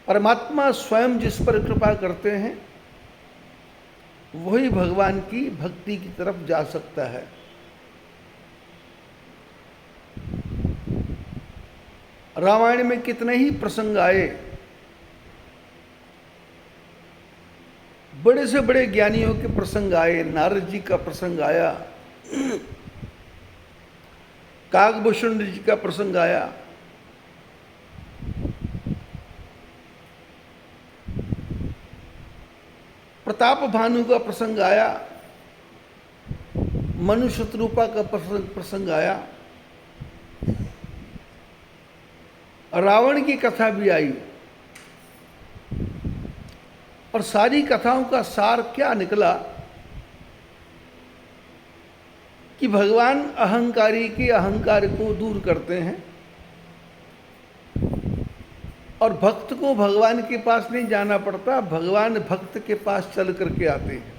परमात्मा स्वयं जिस पर कृपा करते हैं वही भगवान की भक्ति की तरफ जा सकता है। रामायण में कितने ही प्रसंग आए, बड़े से बड़े ज्ञानियों के प्रसंग आए, नारद जी का प्रसंग आया, काकभूषण जी का प्रसंग आया, प्रताप भानु का प्रसंग आया, मनु शत्रुपा का प्रसंग आया, रावण की कथा भी आई। और सारी कथाओं का सार क्या निकला कि भगवान अहंकारी के अहंकार को दूर करते हैं और भक्त को भगवान के पास नहीं जाना पड़ता, भगवान भक्त के पास चल करके आते हैं।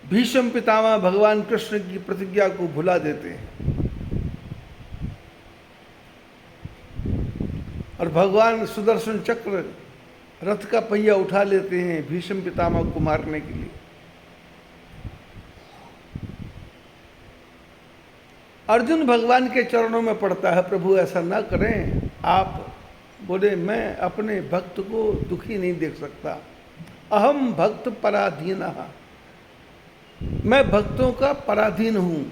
भीष्म पितामह भगवान कृष्ण की प्रतिज्ञा को भुला देते हैं और भगवान सुदर्शन चक्र रथ का पहिया उठा लेते हैं भीष्म पितामह को मारने के लिए। अर्जुन भगवान के चरणों में पड़ता है, प्रभु ऐसा ना करें। आप बोले मैं अपने भक्त को दुखी नहीं देख सकता। अहम भक्त पराधीनः, मैं भक्तों का पराधीन हूं।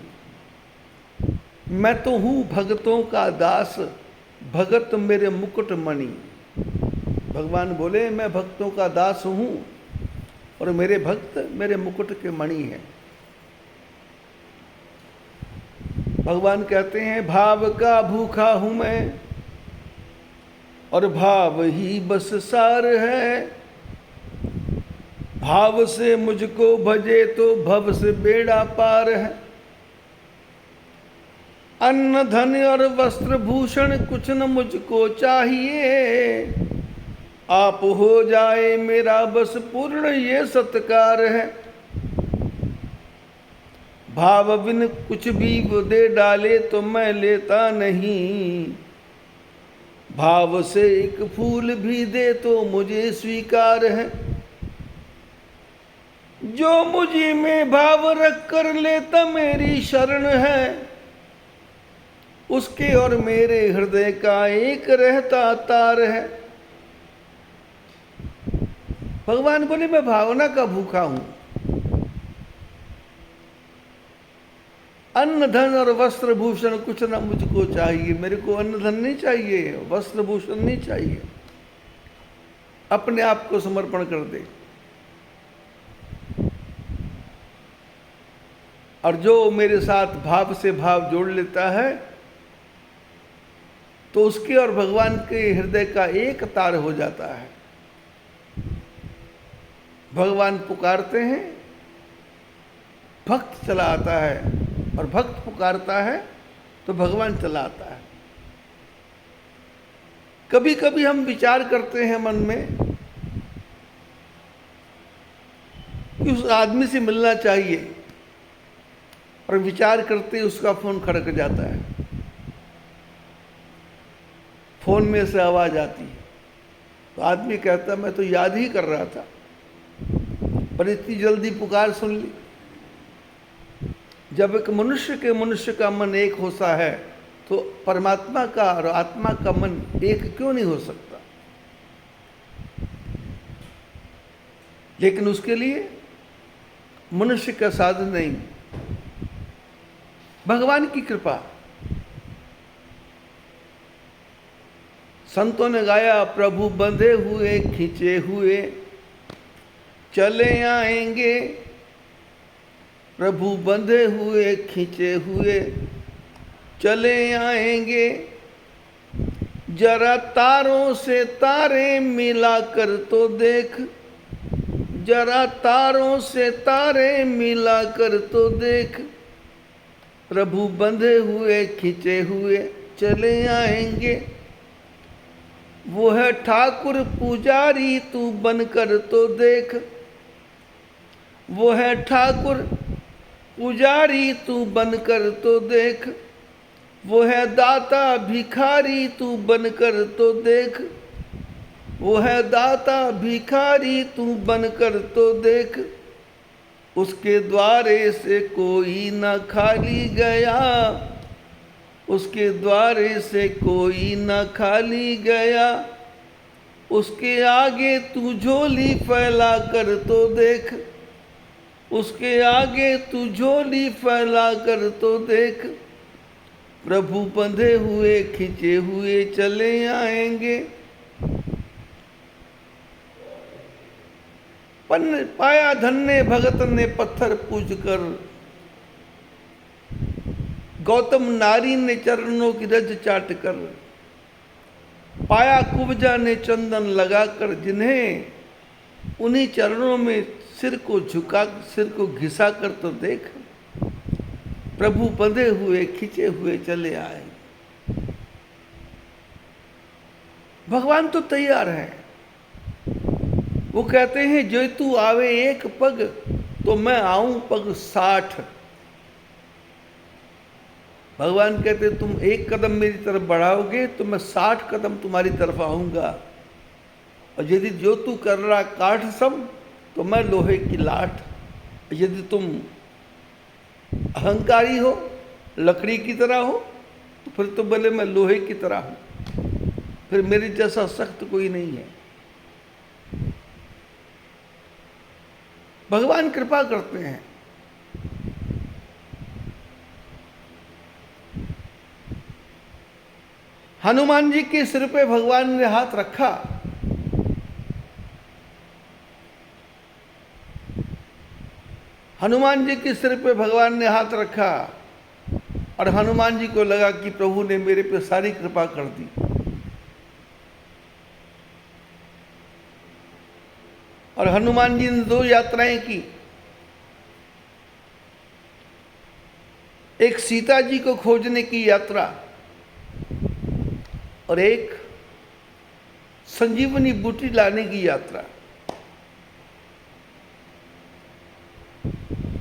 मैं तो हूं भक्तों का दास, भगत मेरे मुकुट मणि। भगवान बोले मैं भक्तों का दास हूं और मेरे भक्त मेरे मुकुट के मणि हैं। भगवान कहते हैं भाव का भूखा हूं मैं और भाव ही बस सार है। भाव से मुझको भजे तो भव से बेड़ा पार है। अन्न धन और वस्त्र भूषण कुछ न मुझको चाहिए। आप हो जाए मेरा बस पूर्ण ये सत्कार है। भाव बिन कुछ भी वो दे डाले तो मैं लेता नहीं। भाव से एक फूल भी दे तो मुझे स्वीकार है। जो मुझी में भाव रख कर लेता मेरी शरण है। उसके और मेरे हृदय का एक रहता तार है। भगवान बोले मैं भावना का भूखा हूं। अन्न धन और वस्त्र भूषण कुछ ना मुझको चाहिए। मेरे को अन्न धन नहीं चाहिए, वस्त्र भूषण नहीं चाहिए। अपने आप को समर्पण कर दे। और जो मेरे साथ भाव से भाव जोड़ लेता है तो उसके और भगवान के हृदय का एक तार हो जाता है। भगवान पुकारते हैं, भक्त चला आता है, और भक्त पुकारता है तो भगवान चला आता है। कभी कभी हम विचार करते हैं मन में कि उस आदमी से मिलना चाहिए, और विचार करते उसका फोन खड़क जाता है। फोन में से आवाज आती है तो आदमी कहता मैं तो याद ही कर रहा था, पर इतनी जल्दी पुकार सुन ली। जब एक मनुष्य का मन एक होता है तो परमात्मा का और आत्मा का मन एक क्यों नहीं हो सकता। लेकिन उसके लिए मनुष्य का साधन नहीं, भगवान की कृपा। संतों ने गाया प्रभु बंधे हुए खींचे हुए चले आएंगे। प्रभु बंधे हुए खींचे हुए चले आएंगे। जरा तारों से तारे मिला कर तो देख। जरा तारों से तारे मिला कर तो देख। प्रभु बंधे हुए खींचे हुए चले आएंगे। वो है ठाकुर पुजारी तू बनकर तो देख। वो है ठाकुर पुजारी तू बनकर तो देख, वो है दाता भिखारी तू बनकर तो देख, वो है दाता भिखारी तू बनकर तो देख, उसके द्वारे से कोई न खाली गया, उसके द्वारे से कोई न खाली गया, उसके आगे तू झोली फैला कर तो देख, उसके आगे तू झोली फैला कर तो देख, प्रभु बंधे हुए खिंचे हुए चले आएंगे। पन पाया धन्य भगत ने पत्थर पूज कर, गौतम नारी ने चरणों की रज चाट कर, पाया कुब्जा ने चंदन लगाकर, जिन्हें उन्हीं चरणों में सिर को झुका, सिर को घिसा कर तो देख, प्रभु बंधे हुए खिंचे हुए चले आए। भगवान तो तैयार है। वो कहते हैं जो तू आवे एक पग तो मैं आऊं पग 60। भगवान कहते तुम एक कदम मेरी तरफ बढ़ाओगे तो मैं 60 कदम तुम्हारी तरफ आऊंगा, और यदि जो तू कर रहा काठ सब तो मैं लोहे की लाठ। यदि तुम अहंकारी हो, लकड़ी की तरह हो, तो फिर तो बोले मैं लोहे की तरह हूं, फिर मेरे जैसा सख्त कोई नहीं है। भगवान कृपा करते हैं। हनुमान जी के सिर पे भगवान ने हाथ रखा, हनुमान जी के सिर पे भगवान ने हाथ रखा, और हनुमान जी को लगा कि प्रभु ने मेरे पे सारी कृपा कर दी। और हनुमान जी ने 2 यात्राएं की, एक सीता जी को खोजने की यात्रा और एक संजीवनी बूटी लाने की यात्रा।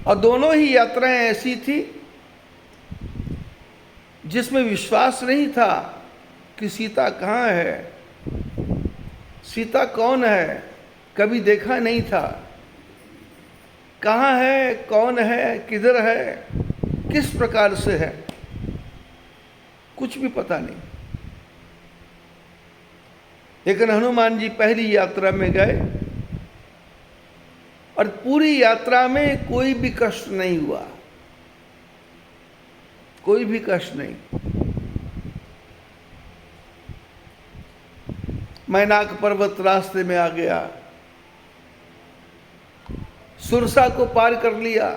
और दोनों ही यात्राएं ऐसी थी जिसमें विश्वास नहीं था कि सीता कहाँ है, सीता कौन है, कभी देखा नहीं था, कहाँ है, कौन है, किधर है, किस प्रकार से है, कुछ भी पता नहीं। लेकिन हनुमान जी पहली यात्रा में गए और पूरी यात्रा में कोई भी कष्ट नहीं हुआ, कोई भी कष्ट नहीं। मैनाक पर्वत रास्ते में आ गया, सुरसा को पार कर लिया,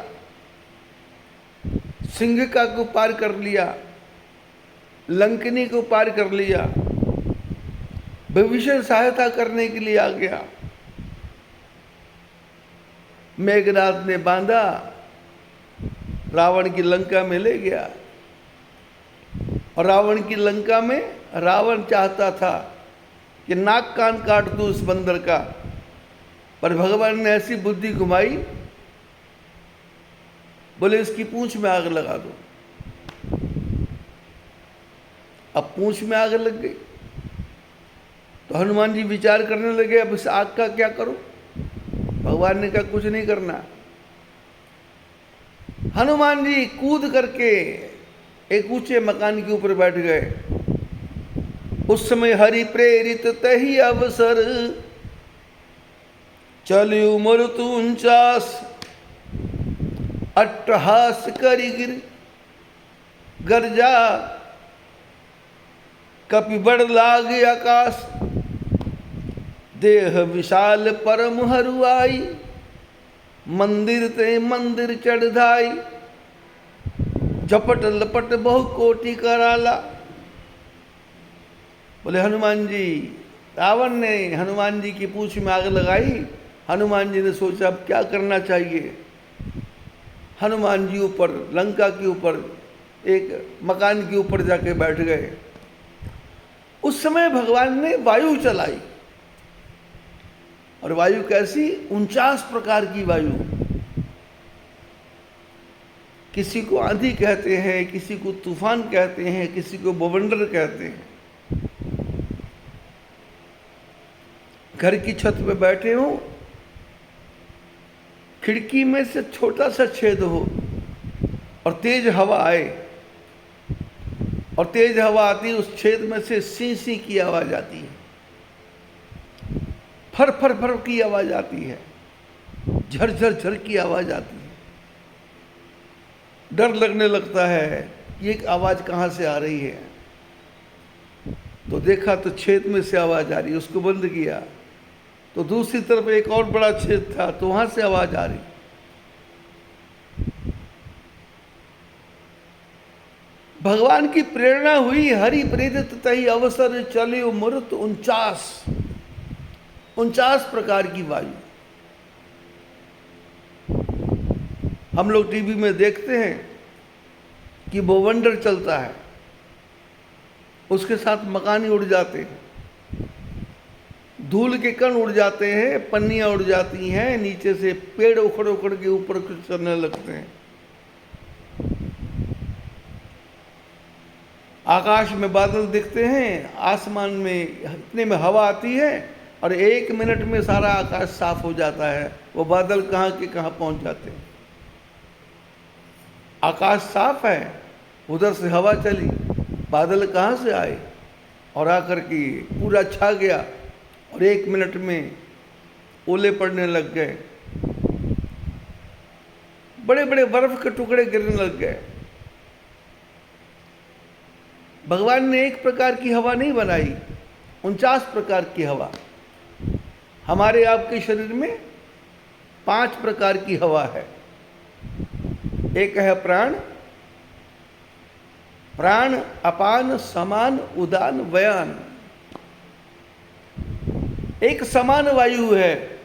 सिंघिका को पार कर लिया, लंकिनी को पार कर लिया, विभीषण सहायता करने के लिए आ गया। मेघनाद ने बांधा, रावण की लंका में ले गया, और रावण की लंका में रावण चाहता था कि नाक कान काट दूं उस बंदर का, पर भगवान ने ऐसी बुद्धि घुमाई, बोले इसकी पूंछ में आग लगा दो। अब पूंछ में आग लग गई तो हनुमान जी विचार करने लगे अब इस आग का क्या करूं। भगवान ने कहा कुछ नहीं करना। हनुमान जी कूद करके एक ऊंचे मकान के ऊपर बैठ गए। उस समय हरि प्रेरित तही अवसर, चलियो मरुतु 49 अट्टहास करि गिर, गर्जा कपि बड़ लाग आकाश, देह विशाल परम हरुआई, मंदिर ते मंदिर चढ़ाई, झपट लपट बहु कोटि कराला। बोले हनुमान जी, रावण ने हनुमान जी की पूंछ में आग लगाई। हनुमान जी ने सोचा अब क्या करना चाहिए। हनुमान जी ऊपर लंका के ऊपर एक मकान के ऊपर जाके बैठ गए। उस समय भगवान ने वायु चलाई, और वायु कैसी, 49 प्रकार की वायु, किसी को आंधी कहते हैं, किसी को तूफान कहते हैं, किसी को बवंडर कहते हैं। घर की छत पे बैठे हो, खिड़की में से छोटा सा छेद हो और तेज हवा आए, और तेज हवा आती है, उस छेद में से सी सी की आवाज आती है, फर फर फर की आवाज आती है, झर झर झर की आवाज आती है। डर लगने लगता है ये आवाज कहाँ से आ रही है। तो देखा तो छेद में से आवाज आ रही, उसको बंद किया तो दूसरी तरफ एक और बड़ा छेद था, तो वहां से आवाज आ रही। भगवान की प्रेरणा हुई, हरि प्रेरित तही अवसर चलियो मरुत 49 प्रकार की वायु। हम लोग टीवी में देखते हैं कि बवंडर चलता है, उसके साथ मकान ही उड़ जाते हैं, धूल के कण उड़ जाते हैं, पन्नियां उड़ जाती हैं, नीचे से पेड़ उखड़ उखड़ के ऊपर चलने लगते हैं। आकाश में बादल दिखते हैं, आसमान में इतने में हवा आती है और 1 मिनट में सारा आकाश साफ हो जाता है। वो बादल कहाँ के कहाँ पहुंच जाते हैं। आकाश साफ है, उधर से हवा चली, बादल कहाँ से आए और आकर के पूरा छा गया और 1 मिनट में ओले पड़ने लग गए, बड़े बड़े बर्फ के टुकड़े गिरने लग गए। भगवान ने एक प्रकार की हवा नहीं बनाई, 49 प्रकार की हवा। हमारे आपके शरीर में 5 प्रकार की हवा है। एक है प्राण, प्राण अपान समान उदान व्यान। एक समान वायु है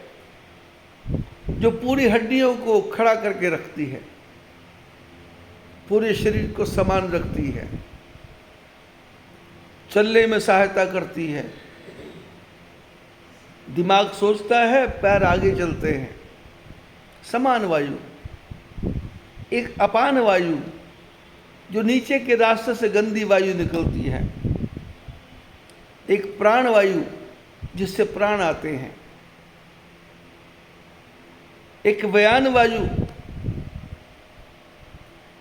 जो पूरी हड्डियों को खड़ा करके रखती है, पूरे शरीर को समान रखती है, चलने में सहायता करती है। दिमाग सोचता है, पैर आगे चलते हैं, समान वायु। एक अपान वायु जो नीचे के रास्ते से गंदी वायु निकलती है। एक प्राण वायु जिससे प्राण आते हैं। एक व्यान वायु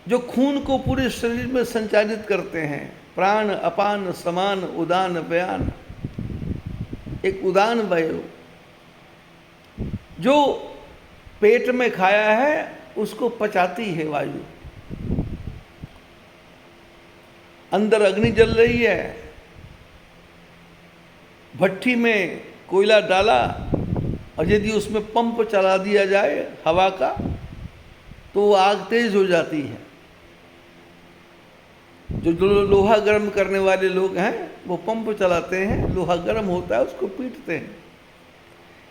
जो खून को पूरे शरीर में संचालित करते हैं। प्राण अपान समान उदान व्यान। एक उदान वायु जो पेट में खाया है उसको पचाती है वायु। अंदर अग्नि जल रही है, भट्ठी में कोयला डाला और यदि उसमें पंप चला दिया जाए हवा का तो वो आग तेज हो जाती है। जो लोहा गर्म करने वाले लोग हैं वो पंप चलाते हैं, लोहा गर्म होता है उसको पीटते हैं।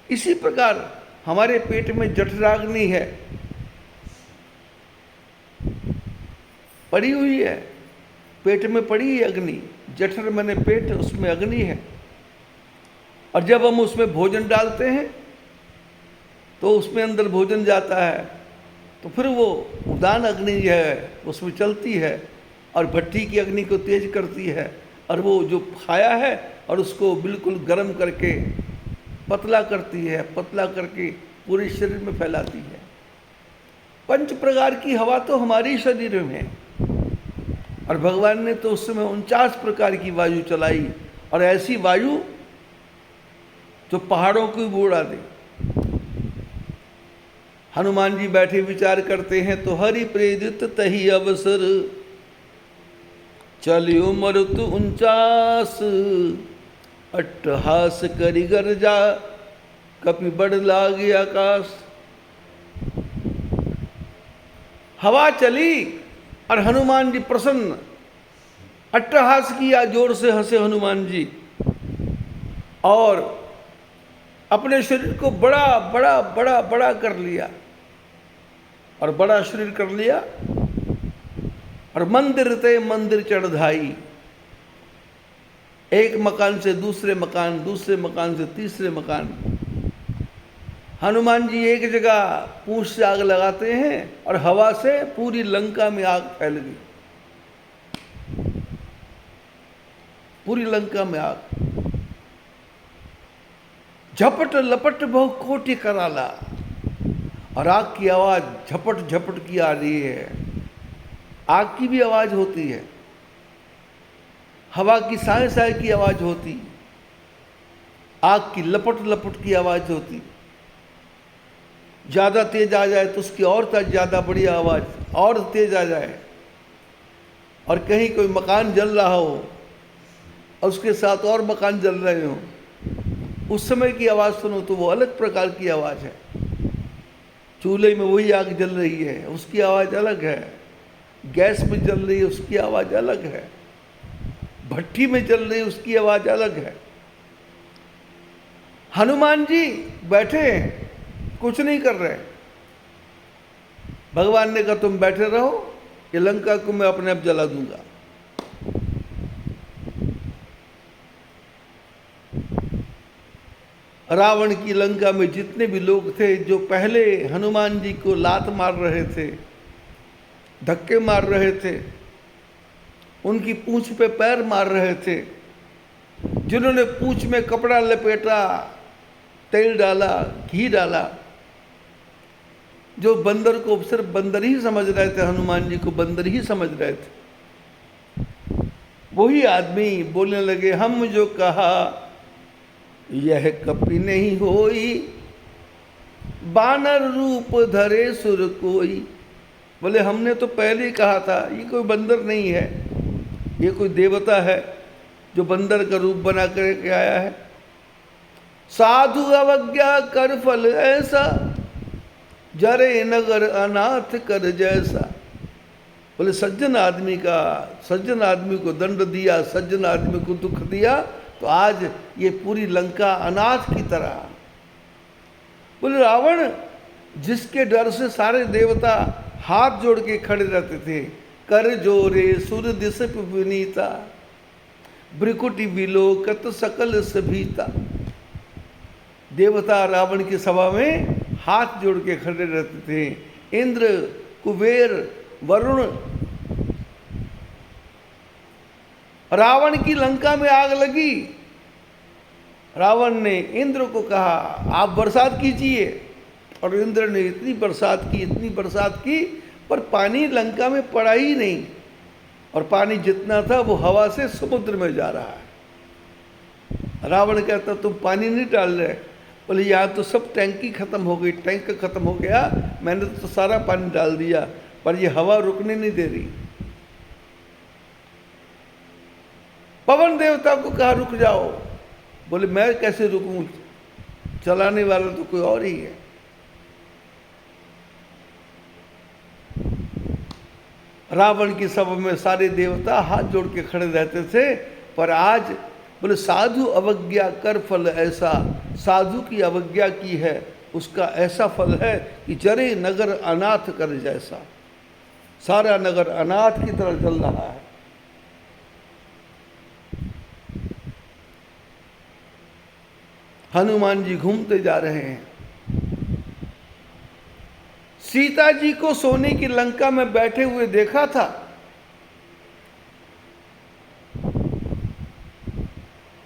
इसी प्रकार हमारे पेट में जठराग्नि है, पड़ी हुई है, पेट में पड़ी है अग्नि। जठर मैंने पेट, उसमें अग्नि है। और जब हम उसमें भोजन डालते हैं तो उसमें अंदर भोजन जाता है तो फिर वो उदान अग्नि है उसमें चलती है और भट्टी की अग्नि को तेज करती है और वो जो खाया है और उसको बिल्कुल गर्म करके पतला करती है, पतला करके पूरे शरीर में फैलाती है। 5 प्रकार की हवा तो हमारी शरीर में है और भगवान ने तो उस समय 49 प्रकार की वायु चलाई और ऐसी वायु जो पहाड़ों को भी उड़ा दे। हनुमान जी बैठे विचार करते हैं तो हरि प्रेरित तही अवसर चलियो मरुत 49 अट्टहास करि गर्जा कपि बढ़ लागे आकाश। हवा चली और हनुमान जी प्रसन्न, अट्टहास किया, जोर से हंसे हनुमान जी और अपने शरीर को बड़ा बड़ा बड़ा बड़ा कर लिया और बड़ा शरीर कर लिया और मंदिर ते मंदिर चढ़ धाई। एक मकान से दूसरे मकान, दूसरे मकान से तीसरे मकान, हनुमान जी एक जगह पूंछ से आग लगाते हैं और हवा से पूरी लंका में आग फैल गई, पूरी लंका में आग। झपट लपट बहु कोटि कराला, और आग की आवाज झपट झपट की आ रही है। आग की भी आवाज होती है, हवा की साए साए की आवाज होती, आग की लपट लपट की आवाज होती। ज़्यादा तेज आ जाए तो उसकी और ज़्यादा बड़ी आवाज़, और तेज आ जाए, और कहीं कोई मकान जल रहा हो और उसके साथ और मकान जल रहे हो, उस समय की आवाज़ सुनो तो वो अलग प्रकार की आवाज़ है। चूल्हे में वही आग जल रही है, उसकी आवाज़ अलग है। गैस में जल रही है, उसकी आवाज़ अलग है। भट्टी में जल रही है, उसकी आवाज़ अलग है। हनुमान जी बैठे हैं, कुछ नहीं कर रहे। भगवान ने कहा तुम बैठे रहो, ये लंका को मैं अपने आप जला दूंगा। रावण की लंका में जितने भी लोग थे जो पहले हनुमान जी को लात मार रहे थे, धक्के मार रहे थे, उनकी पूंछ पे पैर मार रहे थे, जिन्होंने पूंछ में कपड़ा लपेटा, तेल डाला, घी डाला, जो बंदर को सिर्फ बंदर ही समझ रहे थे, हनुमान जी को बंदर ही समझ रहे थे, वही आदमी बोलने लगे हम जो कहा यह कपि नहीं होई, बानर रूप धरे सुर कोई। बोले हमने तो पहले ही कहा था ये कोई बंदर नहीं है, ये कोई देवता है जो बंदर का रूप बना करके आया है। साधु अवज्ञा कर फल ऐसा, जरे नगर अनाथ कर जैसा। बोले सज्जन आदमी को दंड दिया, सज्जन आदमी को दुख दिया, तो आज ये पूरी लंका अनाथ की तरह। बोले रावण जिसके डर से सारे देवता हाथ जोड़ के खड़े रहते थे, कर जोरे सुर दिस विनीता, ब्रिकुटी बिलोकत सकल सभीता। देवता रावण की सभा में हाथ जोड़ के खड़े रहते थे। इंद्र, कुबेर, वरुण। रावण की लंका में आग लगी, रावण ने इंद्र को कहा आप बरसात कीजिए, और इंद्र ने इतनी बरसात की, पर पानी लंका में पड़ा ही नहीं, और पानी जितना था वो हवा से समुद्र में जा रहा है। रावण कहता तुम पानी नहीं डाल रहे। बोले यहाँ तो सब टैंकी खत्म हो गई, टैंक खत्म हो गया, मैंने तो सारा पानी डाल दिया, पर ये हवा रुकने नहीं दे रही। पवन देवता को कहा रुक जाओ। बोले मैं कैसे रुकूं, चलाने वाला तो कोई और ही है। रावण की सभा में सारे देवता हाथ जोड़ के खड़े रहते थे, पर आज बोले साधु अवज्ञा कर फल ऐसा, साधु की अवज्ञा की है उसका ऐसा फल है कि जरे नगर अनाथ कर जैसा। सारा नगर अनाथ की तरह चल रहा है। हनुमान जी घूमते जा रहे हैं। सीता जी को सोने की लंका में बैठे हुए देखा था।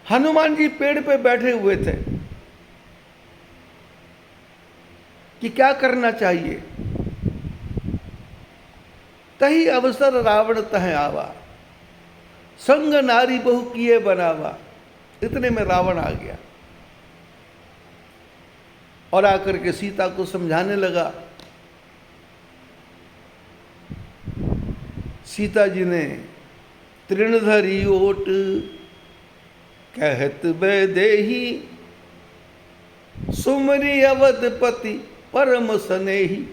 हनुमान जी पेड़ पे बैठे हुए थे कि क्या करना चाहिए। तही अवसर रावण तह आवा, संग नारी बहु किए बनावा। इतने में रावण आ गया और आकर के सीता को समझाने लगा। सीता जी ने तृणधरी ओट कहत बैदेही, सुमरी अवधपति परम सनेही।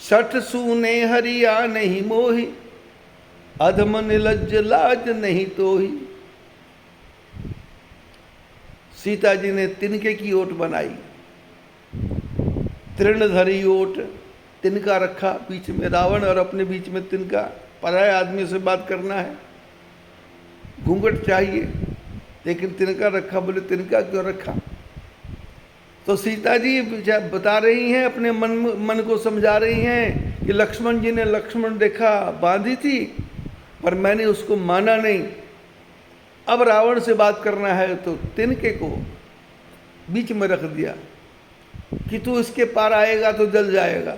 सठ सूने हरिया नहीं मोही, अधम निलज्ज लाज नहीं तोही। सीता जी ने तिनके की ओट बनाई, तृणधरी ओट, तिनका रखा बीच में, रावण और अपने बीच में तिनका। पराये आदमी से बात करना है, घूंघट चाहिए, लेकिन तिनका रखा। बोले तिनका क्यों रखा? तो सीता जी बता रही हैं, अपने मन को समझा रही हैं कि लक्ष्मण जी ने लक्ष्मण रेखा बांधी थी पर मैंने उसको माना नहीं। अब रावण से बात करना है तो तिनके को बीच में रख दिया कि तू इसके पार आएगा तो जल जाएगा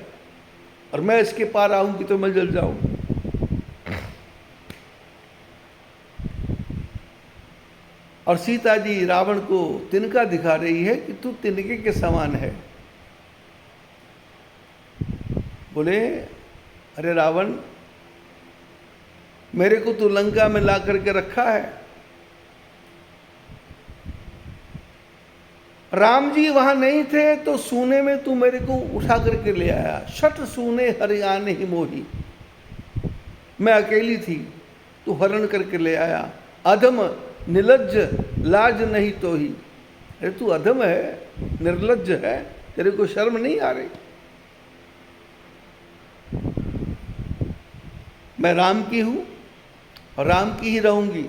और मैं इसके पार आऊंगी तो मैं जल जाऊंगी। और सीता जी रावण को तिनका दिखा रही है कि तू तिनके के समान है। बोले अरे रावण, मेरे को तू लंका में ला करके रखा है, राम जी वहां नहीं थे तो सूने में तू मेरे को उठा करके ले आया। शठ सूने हरियाण ही मोही, मैं अकेली थी, तू हरण करके ले आया। अधम निर्लज्ज लाज नहीं तो ही, अरे तू अधम है, निर्लज्ज है, तेरे को शर्म नहीं आ रही? मैं राम की हूं और राम की ही रहूंगी।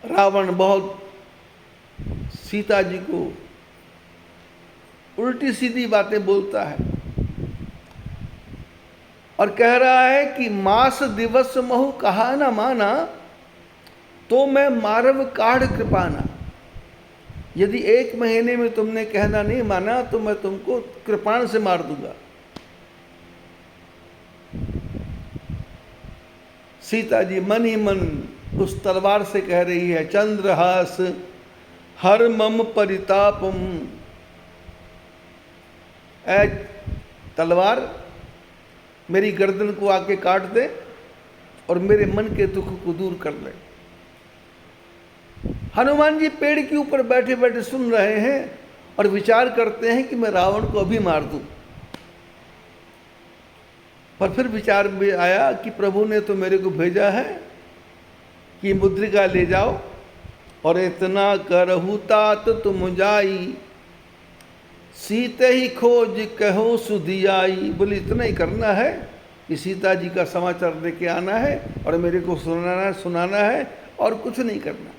रावण बहुत सीता जी को उल्टी सीधी बातें बोलता है और कह रहा है कि मास दिवस महु कहा न माना तो मैं मारव काढ़ कृपाना। यदि 1 महीने में तुमने कहना नहीं माना तो मैं तुमको कृपाण से मार दूंगा। सीता जी मन ही मन उस तलवार से कह रही है, चंद्रहास हर मम परितापम, ऐ तलवार मेरी गर्दन को आके काट दे और मेरे मन के दुख को दूर कर ले। हनुमान जी पेड़ के ऊपर बैठे बैठे सुन रहे हैं और विचार करते हैं कि मैं रावण को अभी मार दूं। पर फिर विचार में आया कि प्रभु ने तो मेरे को भेजा है कि मुद्रिका ले जाओ और इतना करहु तात तुम जाई, सीते ही खोज कहो सुधियाई। बोले इतना ही करना है कि सीता जी का समाचार लेके आना है और मेरे को सुनाना है और कुछ नहीं करना।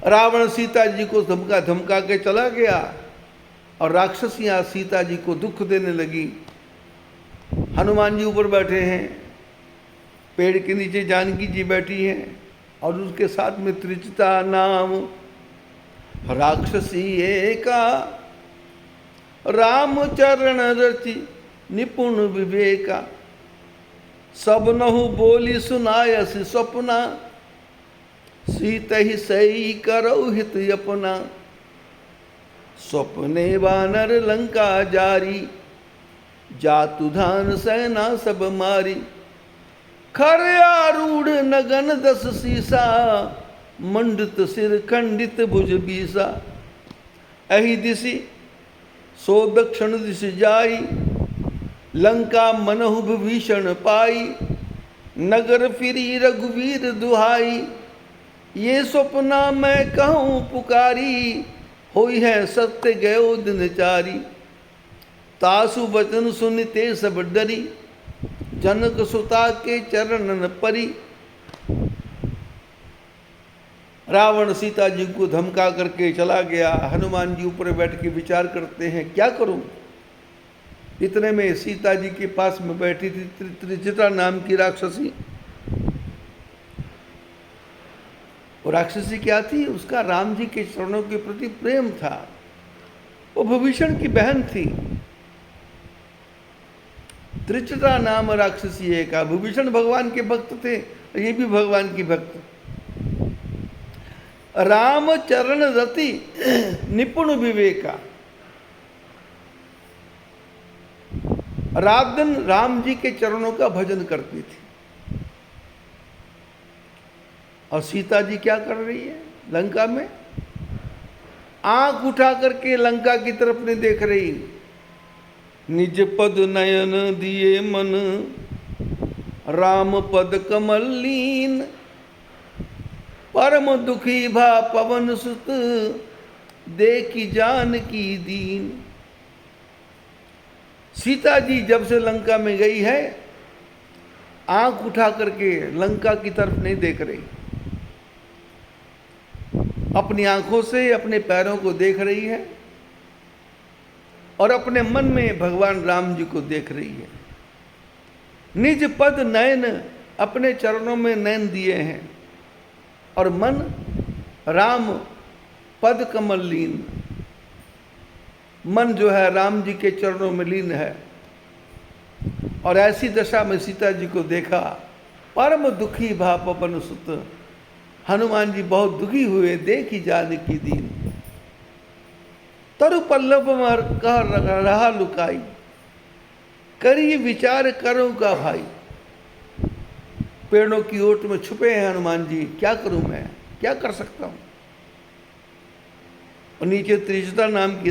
रावण सीता जी को धमका धमका के चला गया और राक्षसियां सीता जी को दुख देने लगी। हनुमान जी ऊपर बैठे हैं, पेड़ के नीचे जानकी जी बैठी हैं और उसके साथ में त्रिजटा नाम राक्षसी एका, राम चरण रचि निपुण विवेका, सब नहु बोली सुनायस स्वप्ना, सीता ही सही करौ हित अपना, स्वप्ने वानर लंका जारी, जातु धान सेना सब मारी, खर आरूढ़ नगन 10 सीसा, मंडित सिर खंडित भुज बीसा, अहि दिशि सो दक्षिण दिश जाई, लंका मनहु विभीषण पाई, नगर फिरी रघुवीर दुहाई, ये स्वप्ना मैं कहूँ पुकारी, होई है सत्य गयो दिन चारी, तासु वचन सुनते सब डरी, जनक सुता के चरणन परी। रावण सीता जी को धमका करके चला गया। हनुमान जी ऊपर बैठ के विचार करते हैं क्या करूं। इतने में सीता जी के पास में बैठी थी त्रिजटा नाम की राक्षसी। वो राक्षसी क्या थी? उसका राम जी के चरणों के प्रति प्रेम था। वो विभीषण की बहन थी। त्रिजटा नाम राक्षसी एक। विभीषण भगवान के भक्त थे, ये भी भगवान की भक्त। राम चरण रति निपुण विवेका। रात दिन राम जी के चरणों का भजन करती थी। और सीता जी क्या कर रही है? लंका में आंख उठा करके लंका की तरफ नहीं देख रही। निज पद नयन दिए मन, राम पद कमल लीन, परम दुखी भा पवन सुत, देखी जान की दीन। सीता जी जब से लंका में गई है आंख उठा करके लंका की तरफ नहीं देख रही, अपनी आंखों से अपने पैरों को देख रही है और अपने मन में भगवान राम जी को देख रही है। निज पद नयन, अपने चरणों में नयन दिए हैं और मन राम पद कमल लीन, मन जो है राम जी के चरणों में लीन है। और ऐसी दशा में सीता जी को देखा, परम दुखी भा पवन सुत, हनुमान जी बहुत दुखी हुए, देखी जानकी दीन। तरु पल्लव मर कह रहा लुकाई, करी विचार करूं का भाई। पेड़ों की ओट में छुपे हैं हनुमान जी, क्या करूं मैं, क्या कर सकता हूं। और नीचे त्रिजटा नाम की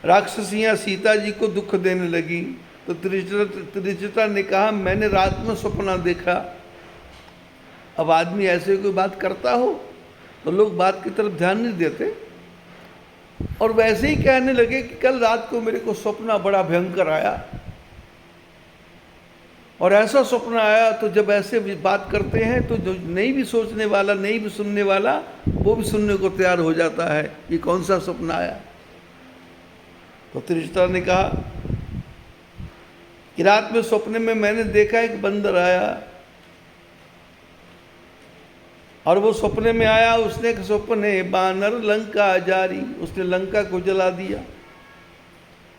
राक्षसियां सीता जी को दुख देने लगी। तो त्रिजटा ने कहा, मैंने रात में सपना देखा। अब आदमी ऐसे कोई बात करता हो तो लोग बात की तरफ ध्यान नहीं देते, और वैसे ही कहने लगे कि कल रात को मेरे को सपना बड़ा भयंकर आया, और ऐसा सपना आया। तो जब ऐसे बात करते हैं तो जो नहीं भी सोचने वाला, नहीं भी सुनने वाला, वो भी सुनने को तैयार हो जाता है कि कौन सा सपना आया। तो त्रिजटा ने कहा कि रात में सपने में मैंने देखा एक बंदर आया, और वो सपने में आया, उसने सपने बानर लंका जारी, उसने लंका को जला दिया।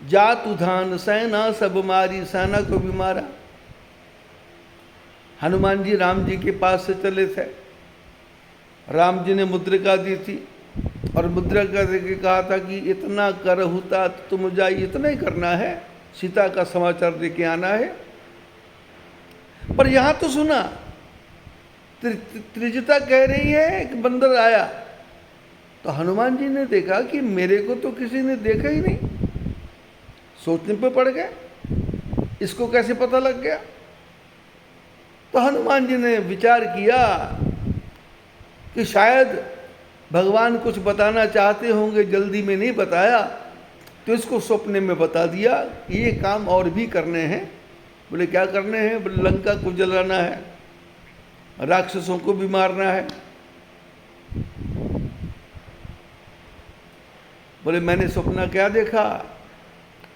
जात उधान सेना सब मारी, सेना को भी मारा। हनुमान जी राम जी के पास से चले थे, राम जी ने मुद्रिका दी थी, और मुद्रिका दे के कहा था कि इतना कर होता तुम जाइए, इतना ही करना है, सीता का समाचार दे के आना है। पर यहां तो सुना, त्रिजटा कह रही है कि बंदर आया। तो हनुमान जी ने देखा कि मेरे को तो किसी ने देखा ही नहीं। सोचने पे पड़ गए, इसको कैसे पता लग गया। तो हनुमान जी ने विचार किया कि शायद भगवान कुछ बताना चाहते होंगे, जल्दी में नहीं बताया, तो इसको सपने में बता दिया कि ये काम और भी करने हैं। बोले क्या करने हैं? बोले लंका को जलाना है, राक्षसों को भी मारना है। बोले मैंने सपना क्या देखा,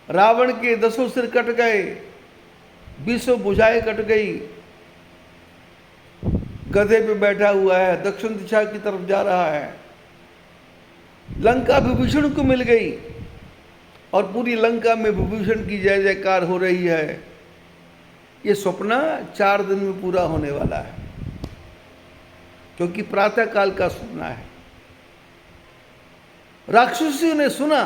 रावण के 10 सिर कट गए, 20 भुजाएं कट गई, गधे पे बैठा हुआ है, दक्षिण दिशा की तरफ जा रहा है। लंका विभीषण को मिल गई और पूरी लंका में विभीषण की जय जयकार हो रही है। ये सपना 4 दिन में पूरा होने वाला है, क्योंकि प्रातः काल का सपना है। राक्षसियों ने सुना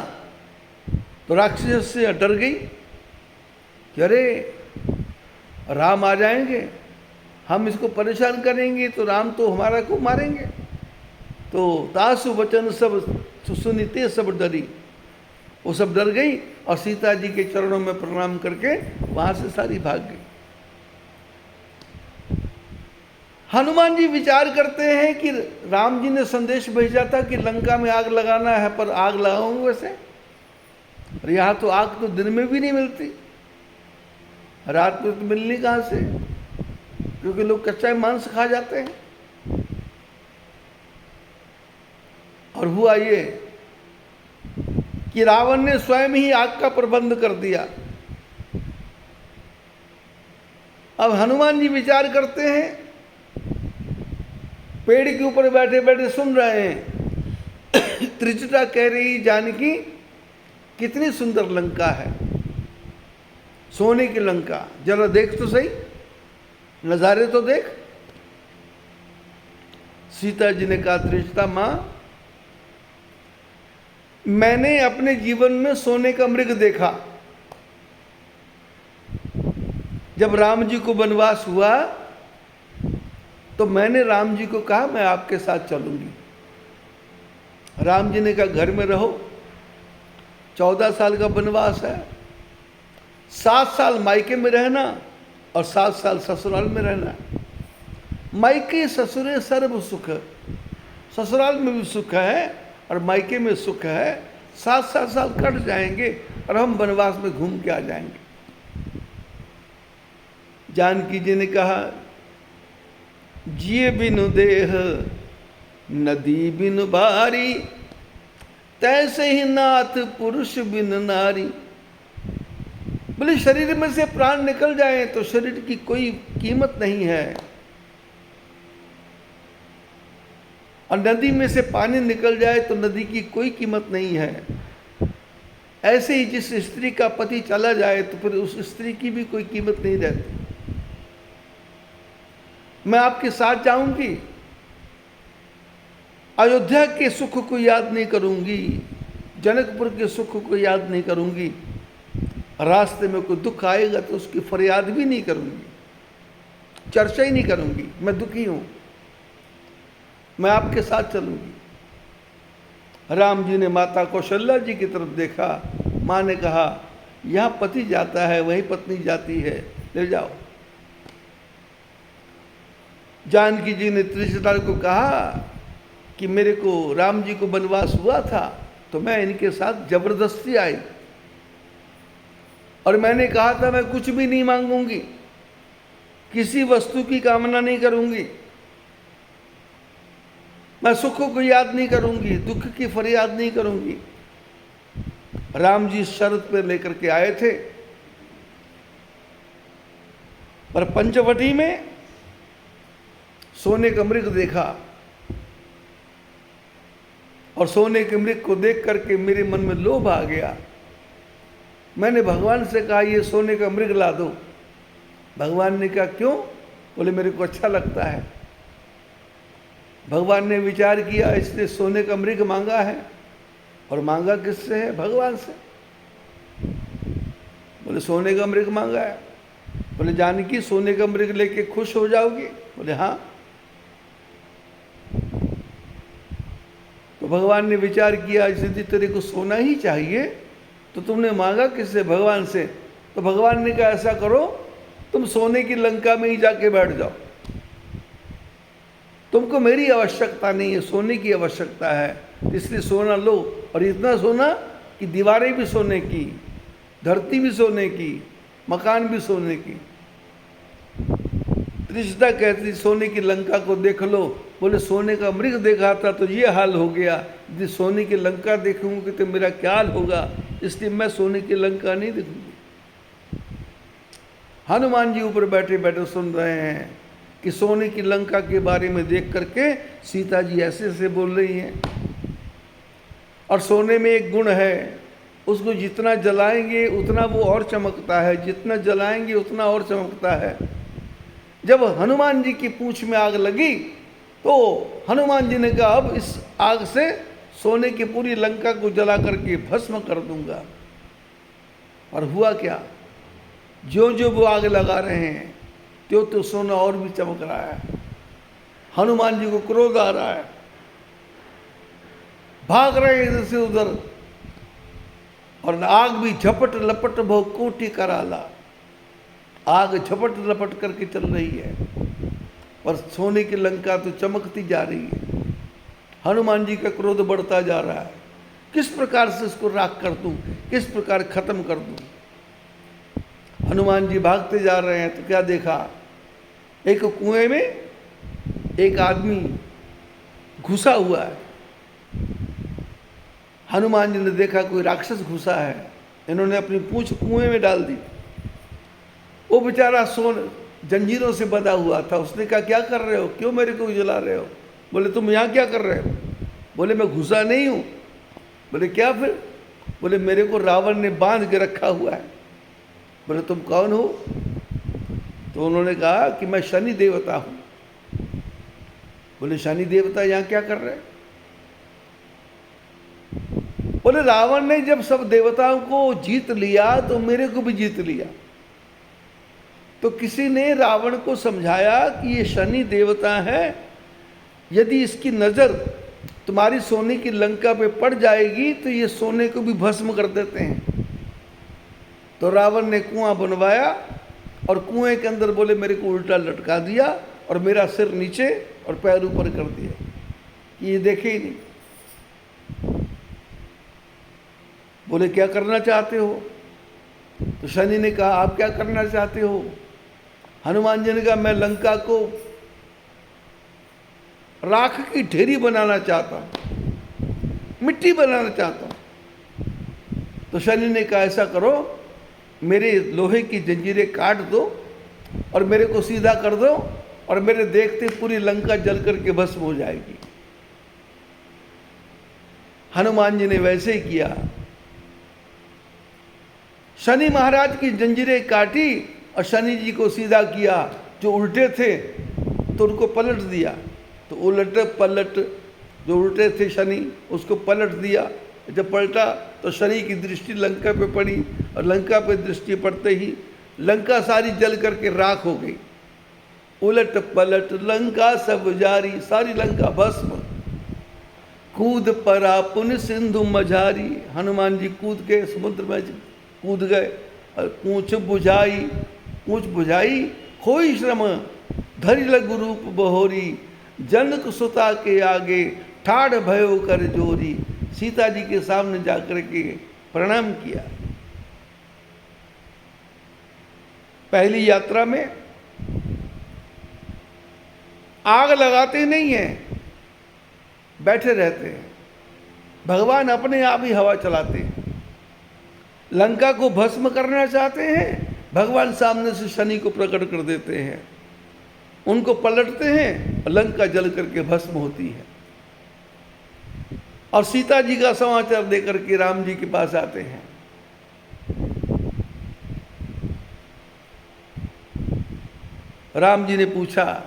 तो राक्षसी डर गई कि अरे राम आ जाएंगे, हम इसको परेशान करेंगे तो राम तो हमारा को मारेंगे। तो तासु वचन सब सुनिते सब डरी, वो सब डर गई और सीता जी के चरणों में प्रणाम करके वहां से सारी भाग गई। हनुमान जी विचार करते हैं कि राम जी ने संदेश भेजा था कि लंका में आग लगाना है, पर आग लगाऊं वैसे, और यहाँ तो आग तो दिन में भी नहीं मिलती, रात में तो मिलनी कहाँ से, क्योंकि लोग कच्चा मांस खा जाते हैं। और हुआ ये कि रावण ने स्वयं ही आग का प्रबंध कर दिया। अब हनुमान जी विचार करते हैं, पेड़ के ऊपर बैठे बैठे सुन रहे हैं। त्रिजटा कह रही जानकी कितनी सुंदर लंका है, सोने की लंका, जरा देख तो सही, नजारे तो देख। सीता जी ने कहा त्रिजटा मां, मैंने अपने जीवन में सोने का मृग देखा। जब राम जी को वनवास हुआ तो मैंने राम जी को कहा मैं आपके साथ चलूंगी। राम जी ने कहा घर में रहो, 14 साल का वनवास है, 7 साल मायके में रहना और 7 साल ससुराल में रहना। मायके ससुरे सर्व सुख, ससुराल में भी सुख है और मायके में सुख है। 7-7 साल कट जाएंगे और हम वनवास में घूम के आ जाएंगे। जानकी जी ने कहा, जिए बिनु देह नदी बिनु भारी, तैसे ही नाथ पुरुष बिन नारी। बोले शरीर में से प्राण निकल जाए तो शरीर की कोई कीमत नहीं है, और नदी में से पानी निकल जाए तो नदी की कोई कीमत नहीं है। ऐसे ही जिस स्त्री का पति चला जाए तो फिर उस स्त्री की भी कोई कीमत नहीं रहती। मैं आपके साथ जाऊंगी, अयोध्या के सुख को याद नहीं करूंगी, जनकपुर के सुख को याद नहीं करूंगी, रास्ते में कोई दुख आएगा तो उसकी फरियाद भी नहीं करूंगी, चर्चा ही नहीं करूंगी, मैं दुखी हूं, मैं आपके साथ चलूंगी। राम जी ने माता कौशल्या जी की तरफ देखा। माँ ने कहा, यहाँ पति जाता है वहीं पत्नी जाती है, ले जाओ। जानकी जी ने त्रिशता को कहा कि मेरे को राम जी को वनवास हुआ था तो मैं इनके साथ जबरदस्ती आई, और मैंने कहा था मैं कुछ भी नहीं मांगूंगी, किसी वस्तु की कामना नहीं करूंगी, मैं सुखों को याद नहीं करूंगी, दुख की फरियाद नहीं करूंगी। राम जी शर्त पे लेकर के आए थे, पर पंचवटी में सोने का मृग देखा, और सोने के मृग को देख करके मेरे मन में लोभ आ गया। मैंने भगवान से कहा, ये सोने का मृग ला दो। भगवान ने कहा, क्यों? बोले मेरे को अच्छा लगता है। भगवान ने विचार किया, इसने सोने का मृग मांगा है, और मांगा किससे है? भगवान से। बोले सोने का मृग मांगा है। बोले जानकी सोने का मृग लेके खुश हो जाओगी? बोले हाँ। तो भगवान ने विचार किया, यदि तेरे को सोना ही चाहिए तो तुमने मांगा किससे? भगवान से। तो भगवान ने कहा, ऐसा करो तुम सोने की लंका में ही जाके बैठ जाओ, तुमको मेरी आवश्यकता नहीं है, सोने की आवश्यकता है, इसलिए सोना लो, और इतना सोना कि दीवारें भी सोने की, धरती भी सोने की, मकान भी सोने की। त्रिशता कहती सोने की लंका को देख लो। बोले सोने का मृग देखा था तो ये हाल हो गया, यदि सोने की लंका देखूंगी तो मेरा क्या हाल होगा, इसलिए मैं सोने की लंका नहीं देखूंगी। हनुमान जी ऊपर बैठे बैठे सुन रहे हैं कि सोने की लंका के बारे में देख करके सीता जी ऐसे ऐसे बोल रही हैं। और सोने में एक गुण है, उसको जितना जलाएंगे उतना वो और चमकता है, जितना जलाएंगे उतना और चमकता है। जब हनुमान जी की पूंछ में आग लगी तो हनुमान जी ने कहा, अब इस आग से सोने की पूरी लंका को जला करके भस्म कर दूंगा। और हुआ क्या? जो जो वो आग लगा रहे हैं त्यों तो सोना और भी चमक रहा है। हनुमान जी को क्रोध आ रहा है, भाग रहे हैं इधर से उधर, और आग भी झपट लपट बहु कोटि कराला, आग झपट लपट करके चल रही है, और सोने की लंका तो चमकती जा रही है। हनुमान जी का क्रोध बढ़ता जा रहा है, किस प्रकार से इसको राख कर दूं, किस प्रकार खत्म कर दूं। हनुमान जी भागते जा रहे हैं तो क्या देखा, एक कुएं में एक आदमी घुसा हुआ है। हनुमान जी ने देखा कोई राक्षस घुसा है, इन्होंने अपनी पूंछ कुएं में डाल दी। वो बेचारा सोन जंजीरों से बंधा हुआ था। उसने कहा, क्या कर रहे हो, क्यों मेरे को जला रहे हो? बोले तुम यहाँ क्या कर रहे हो? बोले मैं घुसा नहीं हूँ। बोले क्या फिर? बोले मेरे को रावण ने बांध के रखा हुआ है। बोले तुम कौन हो? तो उन्होंने कहा कि मैं शनि देवता हूँ। बोले शनि देवता यहाँ क्या कर रहे? बोले रावण ने जब सब देवताओं को जीत लिया तो मेरे को भी जीत लिया। तो किसी ने रावण को समझाया कि ये शनि देवता है, यदि इसकी नज़र तुम्हारी सोने की लंका पे पड़ जाएगी तो ये सोने को भी भस्म कर देते हैं। तो रावण ने कुआं बनवाया और कुएं के अंदर बोले मेरे को उल्टा लटका दिया और मेरा सिर नीचे और पैर ऊपर कर दिया कि ये देखे ही नहीं। बोले क्या करना चाहते हो? तो शनि ने कहा आप क्या करना चाहते हो? हनुमान जी ने कहा मैं लंका को राख की ढेरी बनाना चाहता हूं, मिट्टी बनाना चाहता हूं। तो शनि ने कहा ऐसा करो, मेरे लोहे की जंजीरें काट दो और मेरे को सीधा कर दो, और मेरे देखते पूरी लंका जल करके भस्म हो जाएगी। हनुमान जी ने वैसे ही किया। शनि महाराज की जंजीरें काटी और शनि जी को सीधा किया। जो उल्टे थे तो उनको पलट दिया, तो उलट पलट, जो उल्टे थे शनि उसको पलट दिया। जब पलटा तो शनि की दृष्टि लंका पे पड़ी, और लंका पे दृष्टि पड़ते ही लंका सारी जल करके राख हो गई। उलट पलट लंका सब जारी, सारी लंका भस्म। कूद परा पुन सिंधु मझारी, हनुमान जी कूद के समुद्र में कूद गए और पूंछ बुझाई खोई श्रम, धरि लघु रूप बहोरी, जनक सुता के आगे ठाड़ भयो कर जोरी। सीता जी के सामने जाकर के प्रणाम किया। पहली यात्रा में आग लगाते नहीं हैं, बैठे रहते हैं। भगवान अपने आप ही हवा चलाते हैं। लंका को भस्म करना चाहते हैं, भगवान सामने से शनि को प्रकट कर देते हैं, उनको पलटते हैं, लंका जल करके भस्म होती है। और सीता जी का समाचार देकर के राम जी के पास आते हैं। राम जी ने पूछा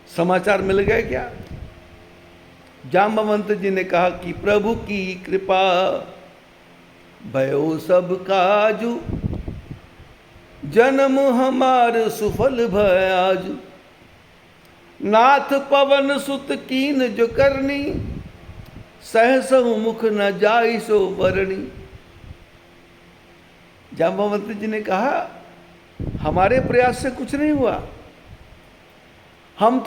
समाचार मिल गए क्या? जाम्बवंत जी ने कहा कि प्रभु की कृपा भयो सब काजू, जन्म हमार सुफल भयाजू। नाथ पवन सुत कीन जो करनी, सहसहु मुख न जाई सो वरणी। जाम्बवंत जी ने कहा हमारे प्रयास से कुछ नहीं हुआ। हम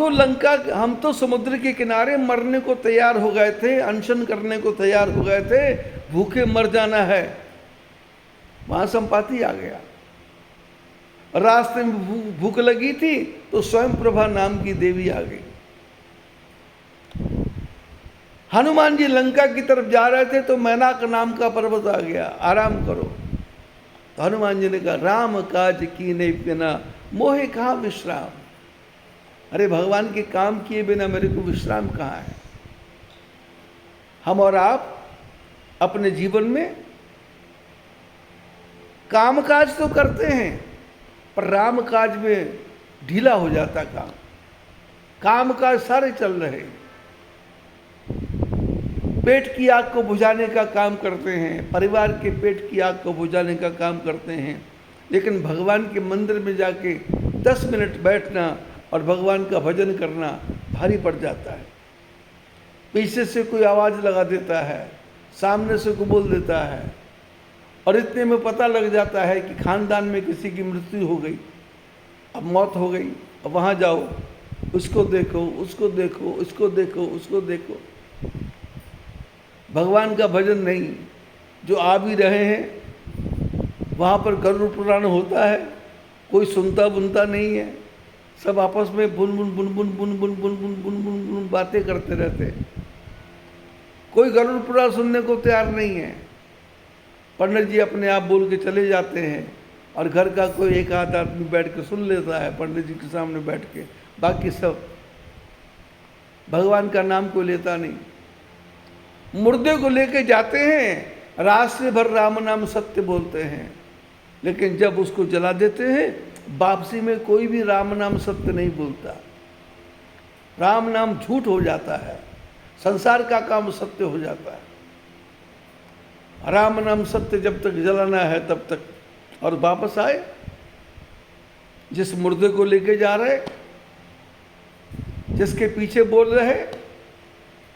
तो समुद्र के किनारे मरने को तैयार हो गए थे, अनशन करने को तैयार हो गए थे, भूखे मर जाना है। वहां संपाति आ गया। रास्ते में भूख लगी थी तो स्वयं प्रभा नाम की देवी आ गई। हनुमान जी लंका की तरफ जा रहे थे तो मैनाक नाम का पर्वत आ गया, आराम करो। तो हनुमान जी ने कहा राम काज कीने बिना मोहे कहाँ विश्राम। अरे भगवान के काम किए बिना मेरे को विश्राम कहाँ है। हम और आप अपने जीवन में कामकाज तो करते हैं, पर राम काज में ढीला हो जाता काम। कामकाज सारे चल रहे, पेट की आग को बुझाने का काम करते हैं, परिवार के पेट की आग को बुझाने का काम करते हैं, लेकिन भगवान के मंदिर में जाके 10 मिनट बैठना और भगवान का भजन करना भारी पड़ जाता है। पीछे से कोई आवाज़ लगा देता है, सामने से कोई बोल देता है, और इतने में पता लग जाता है कि खानदान में किसी की मृत्यु हो गई, अब मौत हो गई, अब वहाँ जाओ, उसको देखो, उसको देखो, उसको देखो, उसको देखो। भगवान का भजन नहीं। जो आ भी रहे हैं वहाँ पर गरुड़ पुराण होता है, कोई सुनता बुनता नहीं है, सब आपस में बुन बुन बुन बुन बुन बुन बुन बुन बुन बुन बुन बातें करते रहते हैं। कोई गरुड़ पुराण सुनने को तैयार नहीं है। पंडित जी अपने आप बोल के चले जाते हैं, और घर का कोई एक आध आदमी बैठ के सुन लेता है पंडित जी के सामने बैठ के, बाकी सब भगवान का नाम कोई लेता नहीं। मुर्दे को लेके जाते हैं, रास्ते भर राम नाम सत्य बोलते हैं, लेकिन जब उसको जला देते हैं वापसी में कोई भी राम नाम सत्य नहीं बोलता। राम नाम झूठ हो जाता है, संसार का काम सत्य हो जाता है। राम नाम सत्य जब तक जलाना है तब तक। और वापस आए, जिस मुर्दे को लेके जा रहे, जिसके पीछे बोल रहे,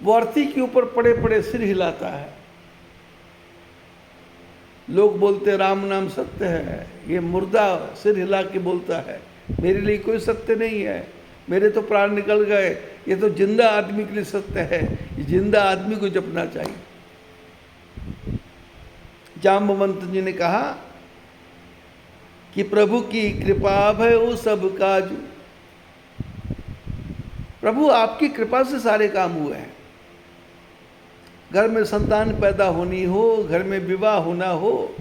वो अर्थी के ऊपर पड़े पड़े सिर हिलाता है। लोग बोलते राम नाम सत्य है, ये मुर्दा सिर हिला के बोलता है मेरे लिए कोई सत्य नहीं है, मेरे तो प्राण निकल गए, ये तो जिंदा आदमी के लिए सत्य है, ये जिंदा आदमी को जपना चाहिए। जाम्बवंत जी ने कहा कि प्रभु की कृपा भयो सब काजू। प्रभु आपकी कृपा से सारे काम हुए हैं। घर में संतान पैदा होनी हो, घर में विवाह होना हो,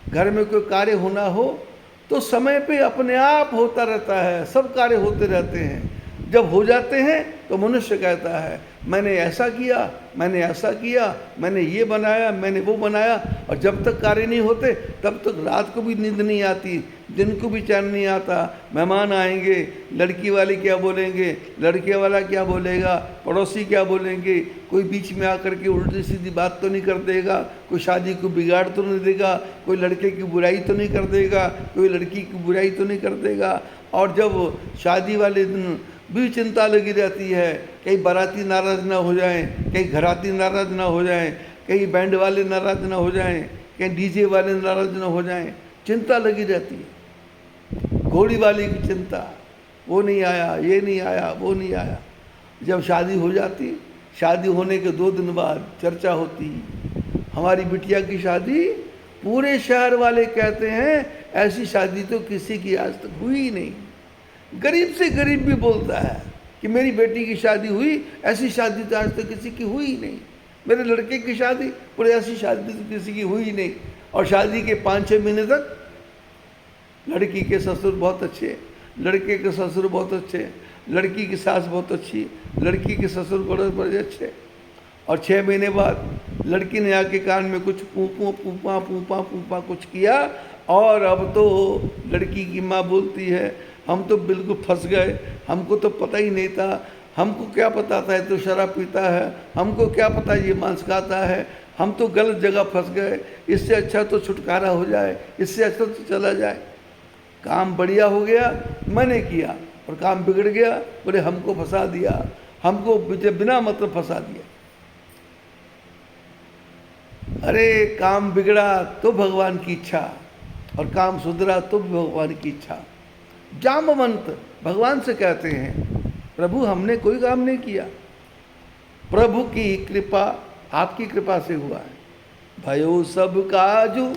घर में कोई कार्य होना हो, तो समय पे अपने आप होता रहता है, सब कार्य होते रहते हैं। जब हो जाते हैं तो मनुष्य कहता है मैंने ऐसा किया, मैंने ऐसा किया, मैंने ये बनाया, मैंने वो बनाया। और जब तक कार्य नहीं होते तब तक रात को भी नींद नहीं आती, दिन को भी चैन नहीं आता। मेहमान आएंगे, लड़की वाले क्या बोलेंगे, लड़के वाला क्या बोलेगा, पड़ोसी क्या बोलेंगे, कोई बीच में आकर के उल्टी सीधी बात तो नहीं कर देगा, कोई शादी को बिगाड़ तो नहीं देगा, कोई लड़के की बुराई तो नहीं कर देगा, कोई लड़की की बुराई तो नहीं कर देगा। और जब शादी वाले दिन भी चिंता लगी रहती है, कहीं बाराती नाराज़ ना हो जाएं, कहीं घराती नाराज़ ना हो जाएं, कहीं बैंड वाले नाराज़ ना हो जाएं, कहीं डीजे वाले नाराज़ ना हो जाएं, चिंता लगी रहती है। घोड़ी वाली की चिंता, वो नहीं आया, ये नहीं आया, वो नहीं आया। जब शादी हो जाती, शादी होने के 2 दिन बाद चर्चा होती, हमारी बिटिया की शादी, पूरे शहर वाले कहते हैं ऐसी शादी तो किसी की आज तक हुई ही नहीं। गरीब से गरीब भी बोलता है कि मेरी बेटी की शादी हुई, ऐसी शादी तो आज तक किसी की हुई ही नहीं। मेरे लड़के की शादी, पूरे ऐसी शादी तो किसी की हुई ही नहीं। और शादी के 5-6 महीने तक लड़की के ससुर बहुत अच्छे, लड़के के ससुर बहुत अच्छे, लड़की की सास बहुत अच्छी, लड़की के ससुर बड़े अच्छे। और 6 महीने बाद लड़की ने आके कान में कुछ पूपा पूपा पूपा पूपा कुछ किया, और अब तो लड़की की माँ बोलती है हम तो बिल्कुल फंस गए, हमको तो पता ही नहीं था, हमको क्या पता था ये तो शराब पीता है, हमको क्या पता ये मांस खाता है, हम तो गलत जगह फंस गए, इससे अच्छा तो छुटकारा हो जाए, इससे अच्छा तो चला जाए। काम बढ़िया हो गया, मैंने किया, और काम बिगड़ गया, बोले हमको फंसा दिया, हमको बिना मतलब फंसा दिया। अरे काम बिगड़ा तो भगवान की इच्छा, और काम सुधरा तो भगवान की इच्छा। जामवंत भगवान से कहते हैं प्रभु हमने कोई काम नहीं किया, प्रभु की कृपा, आपकी कृपा से हुआ है। भयो सब काजू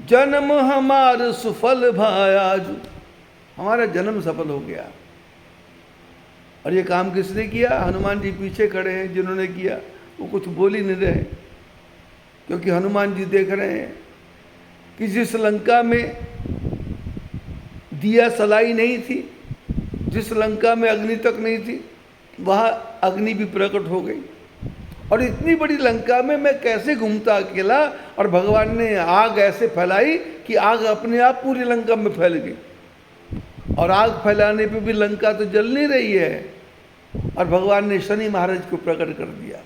जन्म हमार सुफल भायाजू, हमारा जन्म सफल हो गया। और ये काम किसने किया? हनुमान जी पीछे खड़े हैं, जिन्होंने किया वो कुछ बोल ही नहीं रहे, क्योंकि हनुमान जी देख रहे हैं कि जिस लंका में दिया सलाई नहीं थी, जिस लंका में अग्नि तक नहीं थी, वहाँ अग्नि भी प्रकट हो गई। और इतनी बड़ी लंका में मैं कैसे घूमता अकेला, और भगवान ने आग ऐसे फैलाई कि आग अपने आप पूरी लंका में फैल गई। और आग फैलाने पे भी लंका तो जल नहीं रही है, और भगवान ने शनि महाराज को प्रकट कर दिया।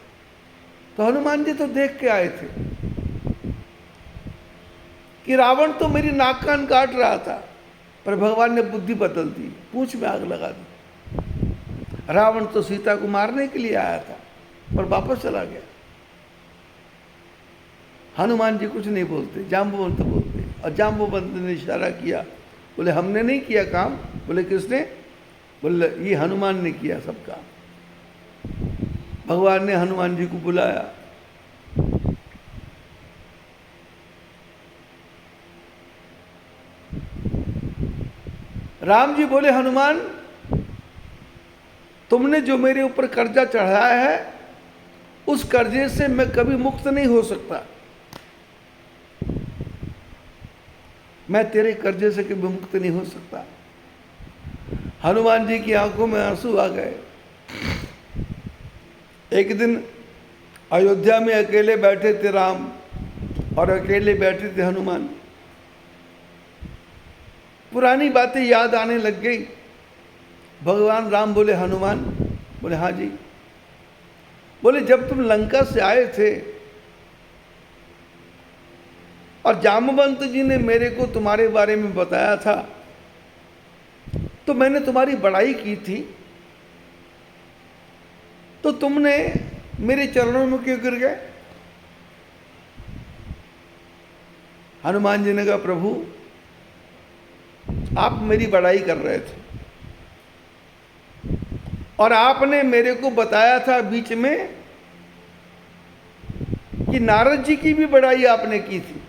तो हनुमान जी तो देख के आए थे कि रावण तो मेरी नाक कान काट रहा था, पर भगवान ने बुद्धि बदल दी, पूंछ में आग लगा दी। रावण तो सीता को मारने के लिए आया था, पर वापस चला गया। हनुमान जी कुछ नहीं बोलते, जाम्बुवंत बोलते। और जाम्बुवंत ने इशारा किया, बोले हमने नहीं किया काम। बोले किसने? बोले ये हनुमान ने किया सब काम। भगवान ने हनुमान जी को बुलाया, राम जी बोले हनुमान तुमने जो मेरे ऊपर कर्जा चढ़ाया है, उस कर्जे से मैं कभी मुक्त नहीं हो सकता, मैं तेरे कर्जे से कभी मुक्त नहीं हो सकता। हनुमान जी की आंखों में आंसू आ गए। एक दिन अयोध्या में अकेले बैठे थे राम, और अकेले बैठे थे हनुमान। पुरानी बातें याद आने लग गई। भगवान राम बोले हनुमान, बोले हाँ जी। बोले जब तुम लंका से आए थे और जामवंत जी ने मेरे को तुम्हारे बारे में बताया था, तो मैंने तुम्हारी बड़ाई की थी, तो तुमने मेरे चरणों में क्यों गिर गए? हनुमान जी ने कहा प्रभु आप मेरी बड़ाई कर रहे थे, और आपने मेरे को बताया था बीच में कि नारद जी की भी बड़ाई आपने की थी।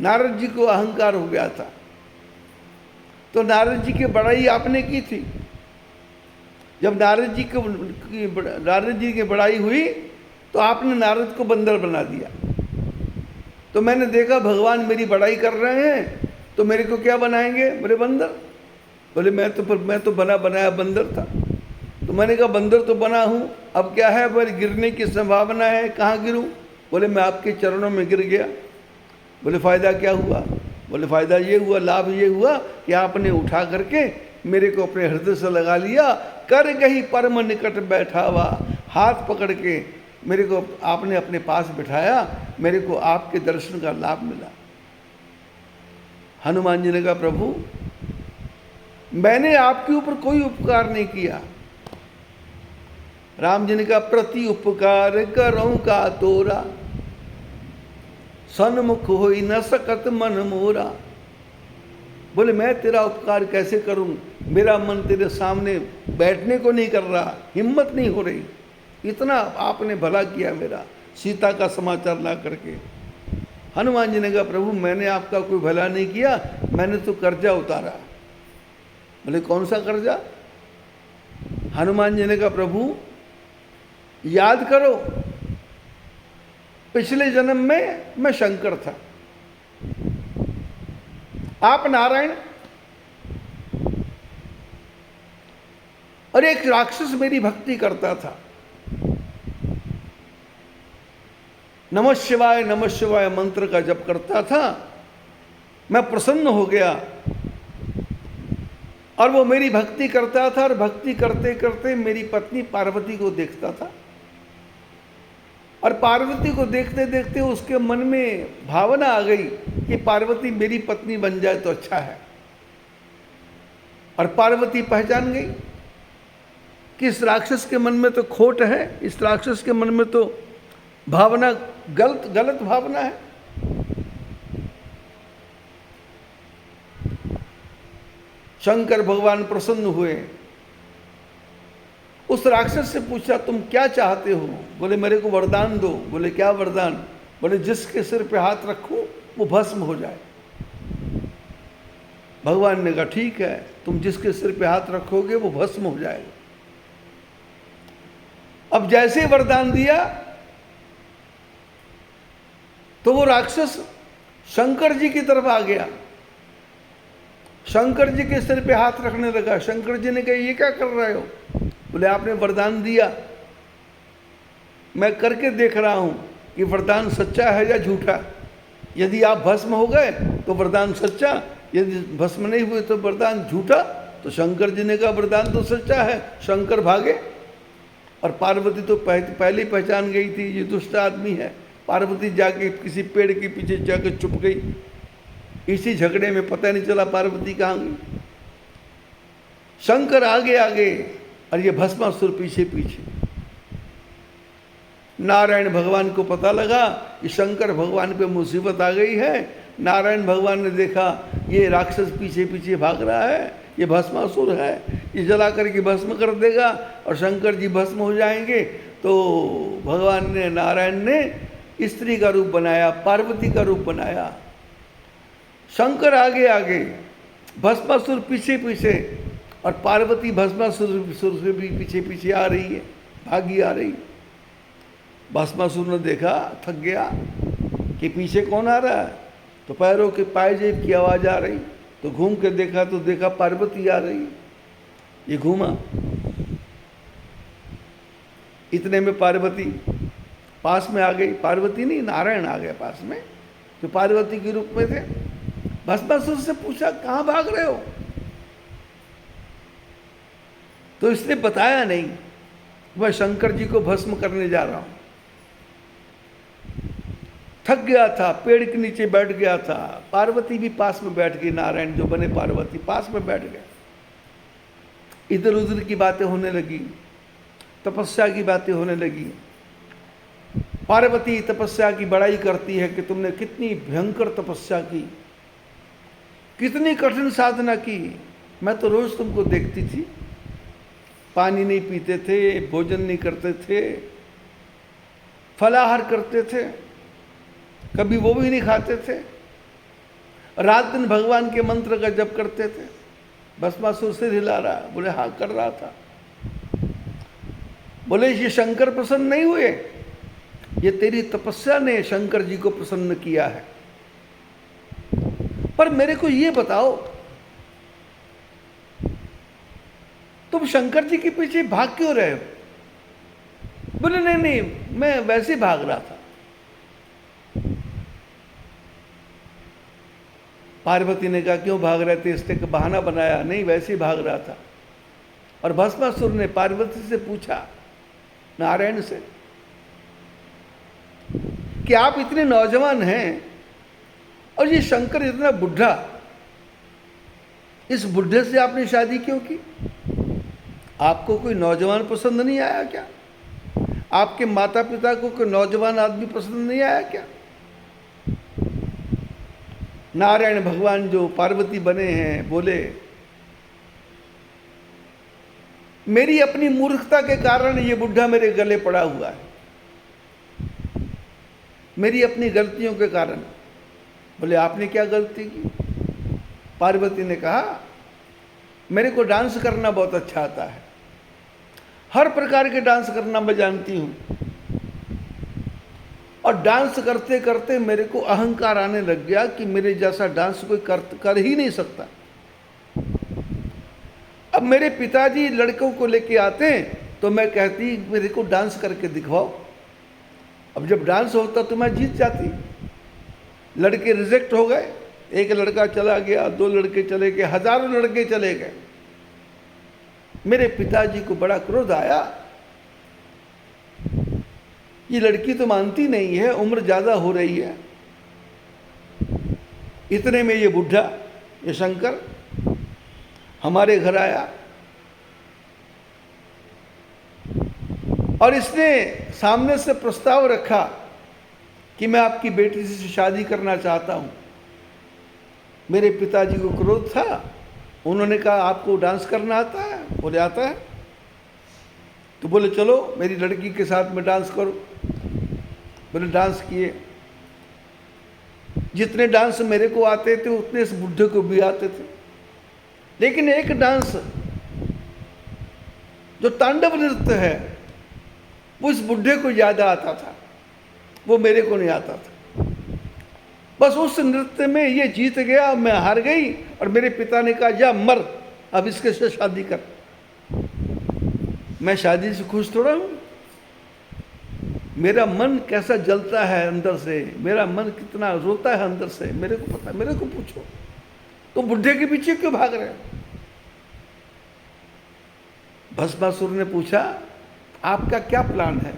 नारद जी को अहंकार हो गया था, तो नारद जी की बड़ाई आपने की थी। जब नारद जी की बड़ाई हुई तो आपने नारद को बंदर बना दिया। तो मैंने देखा भगवान मेरी बड़ाई कर रहे हैं तो मेरे को क्या बनाएंगे, बोले बंदर। बोले मैं तो बना बनाया बंदर था। तो मैंने कहा बंदर तो बना हूँ, अब क्या है, बोले गिरने की संभावना है, कहाँ गिरूँ। बोले मैं आपके चरणों में गिर गया। बोले फ़ायदा क्या हुआ। बोले फ़ायदा ये हुआ, लाभ ये हुआ कि आपने उठा करके मेरे को अपने हृदय से लगा लिया, कर गही परम निकट बैठा हुआ, हाथ पकड़ के मेरे को आपने अपने पास बिठाया, मेरे को आपके दर्शन का लाभ मिला। हनुमान जी ने कहा प्रभु मैंने आपके ऊपर कोई उपकार नहीं किया। राम जी ने कहा प्रति उपकार करूं का तोरा, सन्मुख होई न सकत मन मोरा। बोले मैं तेरा उपकार कैसे करूं, मेरा मन तेरे सामने बैठने को नहीं कर रहा, हिम्मत नहीं हो रही। इतना आपने भला किया मेरा, सीता का समाचार ला करके। हनुमान जी ने कहा प्रभु मैंने आपका कोई भला नहीं किया, मैंने तो कर्जा उतारा। बोले कौन सा कर्जा। हनुमान जी ने कहा प्रभु याद करो, पिछले जन्म में मैं शंकर था, आप नारायण, और एक राक्षस मेरी भक्ति करता था। नमः शिवाय मंत्र का जप करता था। मैं प्रसन्न हो गया और वो मेरी भक्ति करता था, और भक्ति करते करते मेरी पत्नी पार्वती को देखता था, और पार्वती को देखते देखते उसके मन में भावना आ गई कि पार्वती मेरी पत्नी बन जाए तो अच्छा है। और पार्वती पहचान गई कि इस राक्षस के मन में तो खोट है, इस राक्षस के मन में तो भावना गलत भावना है। शंकर भगवान प्रसन्न हुए, उस राक्षस से पूछा तुम क्या चाहते हो। बोले मेरे को वरदान दो। बोले क्या वरदान। बोले जिसके सिर पे हाथ रखो वो भस्म हो जाए। भगवान ने कहा ठीक है, तुम जिसके सिर पे हाथ रखोगे वो भस्म हो जाएगा। अब जैसे वरदान दिया तो वो राक्षस शंकर जी की तरफ आ गया, शंकर जी के सिर पे हाथ रखने लगा। शंकर जी ने कहा ये क्या कर रहे हो। बोले आपने वरदान दिया, मैं करके देख रहा हूं कि वरदान सच्चा है या झूठा। यदि आप भस्म हो गए तो वरदान सच्चा, यदि भस्म नहीं हुए तो वरदान झूठा। तो शंकर जी ने कहा वरदान तो सच्चा है। शंकर भागे, और पार्वती तो पहले पहचान गई थी ये दुष्ट आदमी है। पार्वती जाके किसी पेड़ के पीछे जाकर छुप गई। इसी झगड़े में पता नहीं चला पार्वती कहाँ गई। शंकर आगे आगे और ये भस्मासुर पीछे पीछे। नारायण भगवान को पता लगा कि शंकर भगवान पे मुसीबत आ गई है। नारायण भगवान ने देखा ये राक्षस पीछे पीछे भाग रहा है, ये भस्मासुर है, ये जला करके भस्म कर देगा और शंकर जी भस्म हो जाएंगे। तो भगवान ने, नारायण ने स्त्री का रूप बनाया, पार्वती का रूप बनाया। शंकर आगे आगे, भस्मासुर पीछे पीछे, और पार्वती भस्मासुर से भी पीछे पीछे आ रही है, भागी आ रही। भस्मासुर ने देखा, थक गया कि पीछे कौन आ रहा है। तो पैरों के पायजेब की आवाज़ आ रही। तो घूम के देखा तो देखा पार्वती आ रही। ये घूमा, इतने में पार्वती पास में आ गई। पार्वती नहीं, नारायण आ गया पास में, तो पार्वती के रूप में थे। भस्मासुर से पूछा कहाँ भाग रहे हो। तो इसने बताया नहीं, मैं शंकर जी को भस्म करने जा रहा हूं। थक गया था, पेड़ के नीचे बैठ गया था। पार्वती भी पास में बैठ गई, नारायण जो बने पार्वती पास में बैठ गए। इधर उधर की बातें होने लगी, तपस्या की बातें होने लगी। पार्वती तपस्या की बड़ाई करती है कि तुमने कितनी भयंकर तपस्या की, कितनी कठिन साधना की। मैं तो रोज तुमको देखती थी, पानी नहीं पीते थे, भोजन नहीं करते थे, फलाहार करते थे, कभी वो भी नहीं खाते थे। रात दिन भगवान के मंत्र का जप करते थे। भस्मासुर सिर हिला रहा, बोले हाँ कर रहा था। बोले ये शंकर प्रसन्न नहीं हुए, ये तेरी तपस्या ने शंकर जी को प्रसन्न किया है। पर मेरे को ये बताओ, तुम शंकर जी के पीछे भाग क्यों रहे हो? बोले नहीं नहीं, मैं वैसे भाग रहा था। पार्वती ने कहा क्यों भाग रहे थे? इसने का बहाना बनाया, नहीं वैसे ही भाग रहा था। और भस्मासुर ने पार्वती से पूछा, नारायण से, कि आप इतने नौजवान हैं और ये शंकर इतना बुढ़ा, इस बुढ़े से आपने शादी क्यों की? आपको कोई नौजवान पसंद नहीं आया क्या? आपके माता पिता को कोई नौजवान आदमी पसंद नहीं आया क्या? नारायण भगवान जो पार्वती बने हैं बोले, मेरी अपनी मूर्खता के कारण ये बुढ़ा मेरे गले पड़ा हुआ है, मेरी अपनी गलतियों के कारण। बोले आपने क्या गलती की? पार्वती ने कहा, मेरे को डांस करना बहुत अच्छा आता है, हर प्रकार के डांस करना मैं जानती हूँ, और डांस करते करते मेरे को अहंकार आने लग गया कि मेरे जैसा डांस कोई कर ही नहीं सकता। अब मेरे पिताजी लड़कों को लेके आते हैं तो मैं कहती मेरे को डांस करके दिखवाओ। अब जब डांस होता तो मैं जीत जाती। लड़के रिजेक्ट हो गए, एक लड़का चला गया, 2 लड़के चले गए, हजारों लड़के चले गए। मेरे पिताजी को बड़ा क्रोध आया, ये लड़की तो मानती नहीं है, उम्र ज्यादा हो रही है। इतने में ये बुढ़ा, ये शंकर हमारे घर आया और इसने सामने से प्रस्ताव रखा कि मैं आपकी बेटी से शादी करना चाहता हूं। मेरे पिताजी को क्रोध था, उन्होंने कहा आपको डांस करना आता है? बोले आता है। तो बोले चलो मेरी लड़की के साथ में डांस करो। बोले डांस किए। जितने डांस मेरे को आते थे उतने इस बुढ़े को भी आते थे, लेकिन एक डांस जो तांडव नृत्य है वो इस बुढ़े को ज्यादा आता था, वो मेरे को नहीं आता था। बस उस नृत्य में ये जीत गया, मैं हार गई, और मेरे पिता ने कहा जा मर, अब इसके से शादी कर। मैं शादी से खुश थोड़ा हूं। मेरा मन कैसा जलता है अंदर से, मेरा मन कितना रोता है अंदर से, मेरे को पता, मेरे को पूछो। तो बुढ़े के पीछे क्यों भाग रहे हो? भस्मासुर ने पूछा आपका क्या प्लान है?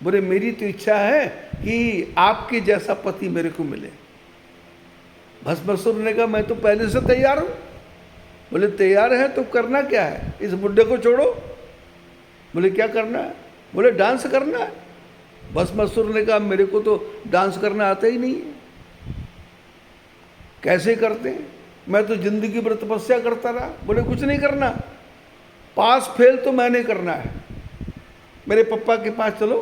बोले मेरी तो इच्छा है कि आपके जैसा पति मेरे को मिले। भस्मासुर ने कहा मैं तो पहले से तैयार हूं। बोले तैयार है तो करना क्या है? इस बुढ़े को छोड़ो। बोले क्या करना है? बोले डांस करना है। भस्मासुर ने कहा मेरे को तो डांस करना आता ही नहीं है। कैसे करते हैं? मैं तो जिंदगी भर तपस्या करता रहा। बोले कुछ नहीं करना, पास फेल तो मैंने करना है। मेरे पापा के पास चलो,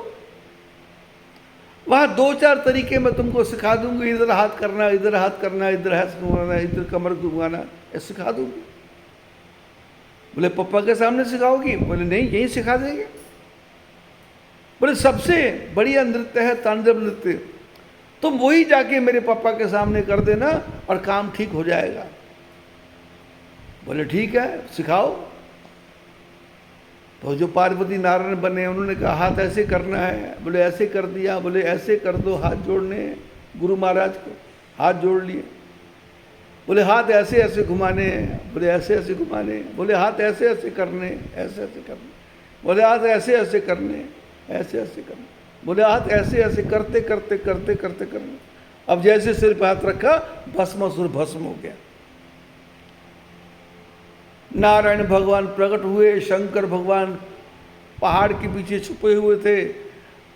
वहां 2-4 तरीके मैं तुमको सिखा दूंगी। इधर हाथ करना, इधर हाथ करना, इधर हाथ घुमाना, इधर कमर घुमाना, ऐसे सिखा दूंगी। बोले पापा के सामने सिखाओगी? बोले नहीं, यही सिखा देंगे। बोले सबसे बढ़िया नृत्य है तांडव नृत्य, तुम वही जाके मेरे पापा के सामने कर देना और काम ठीक हो जाएगा। बोले ठीक है सिखाओ। तो जो पार्वती नारायण बने उन्होंने कहा हाथ ऐसे करना है। बोले ऐसे कर दिया। बोले ऐसे कर दो, हाथ जोड़ने। गुरु महाराज को हाथ जोड़ लिए। बोले हाथ ऐसे ऐसे घुमाने हैं। बोले ऐसे ऐसे घुमाने। बोले हाथ ऐसे ऐसे करने, ऐसे ऐसे करने। बोले हाथ ऐसे ऐसे करने, ऐसे ऐसे करने। बोले हाथ ऐसे ऐसे करते करते करते करते करने। अब जैसे सिर पे हाथ रखा, भस्मासुर भस्म हो गया। नारायण भगवान प्रकट हुए। शंकर भगवान पहाड़ के पीछे छुपे हुए थे।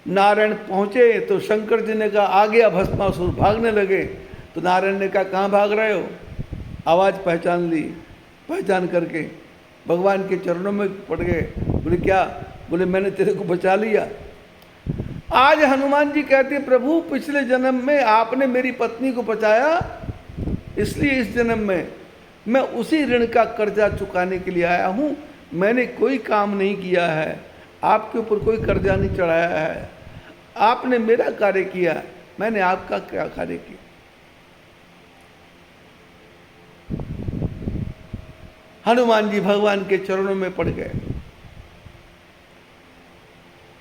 नारायण पहुंचे तो शंकर जी ने कहा आ गया भस्मासुर। भागने लगे तो नारायण ने कहा कहाँ भाग रहे हो? आवाज़ पहचान ली। पहचान करके भगवान के चरणों में पड़ गए। बोले क्या? बोले मैंने तेरे को बचा लिया। आज हनुमान जी कहते प्रभु पिछले जन्म में आपने मेरी पत्नी को बचाया, इसलिए इस जन्म में मैं उसी ऋण का कर्जा चुकाने के लिए आया हूँ। मैंने कोई काम नहीं किया है, आपके ऊपर कोई कर्जा नहीं चढ़ाया है। आपने मेरा कार्य किया, मैंने आपका क्या कार्य किया। हनुमान जी भगवान के चरणों में पड़ गए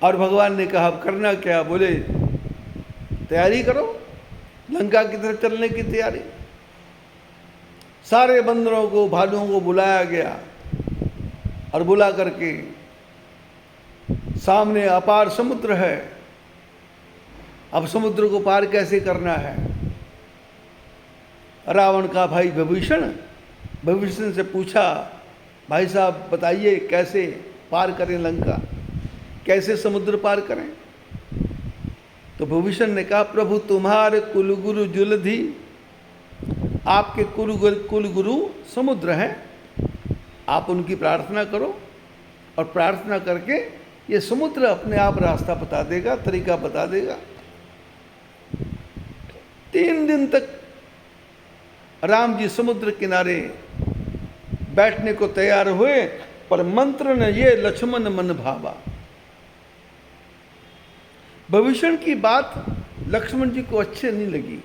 और भगवान ने कहा अब करना क्या। बोले तैयारी करो, लंका की तरफ चलने की तैयारी। सारे बंदरों को, भालुओं को बुलाया गया और बुला करके सामने अपार समुद्र है। अब समुद्र को पार कैसे करना है। रावण का भाई विभीषण से पूछा, भाई साहब बताइए कैसे पार करें लंका, कैसे समुद्र पार करें। तो विभीषण ने कहा, प्रभु तुम्हारे कुलगुरु जुलधि, आपके कुलगुरु समुद्र हैं, आप उनकी प्रार्थना करो और प्रार्थना करके ये समुद्र अपने आप रास्ता बता देगा, तरीका बता देगा। 3 दिन तक राम जी समुद्र किनारे बैठने को तैयार हुए, पर मंत्र ने ये लक्ष्मण मन भावा। विभीषण की बात लक्ष्मण जी को अच्छे नहीं लगी।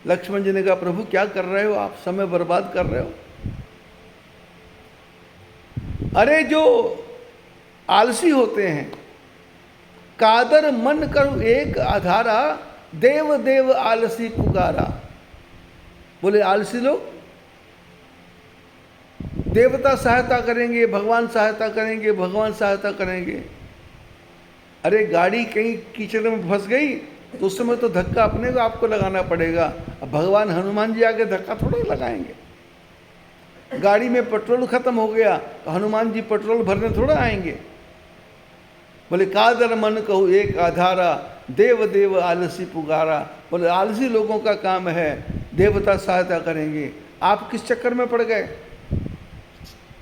लक्ष्मण जी ने कहा, प्रभु क्या कर रहे हो आप, समय बर्बाद कर रहे हो। अरे जो आलसी होते हैं, कादर मन करो एक आधारा, देव देव आलसी पुकारा। बोले आलसी लोग देवता सहायता करेंगे, भगवान सहायता करेंगे, भगवान सहायता करेंगे। अरे गाड़ी कहीं कीचड़ में फंस गई तो उस समय तो धक्का अपने को आपको लगाना पड़ेगा। अब भगवान हनुमान जी आगे धक्का थोड़ा लगाएंगे। गाड़ी में पेट्रोल खत्म हो गया तो हनुमान जी पेट्रोल भरने थोड़ा आएंगे। बोले कादर मन कहो एक आधारा, देव देव आलसी पुकारा। बोले आलसी लोगों का काम है, देवता सहायता करेंगे। आप किस चक्कर में पड़ गए।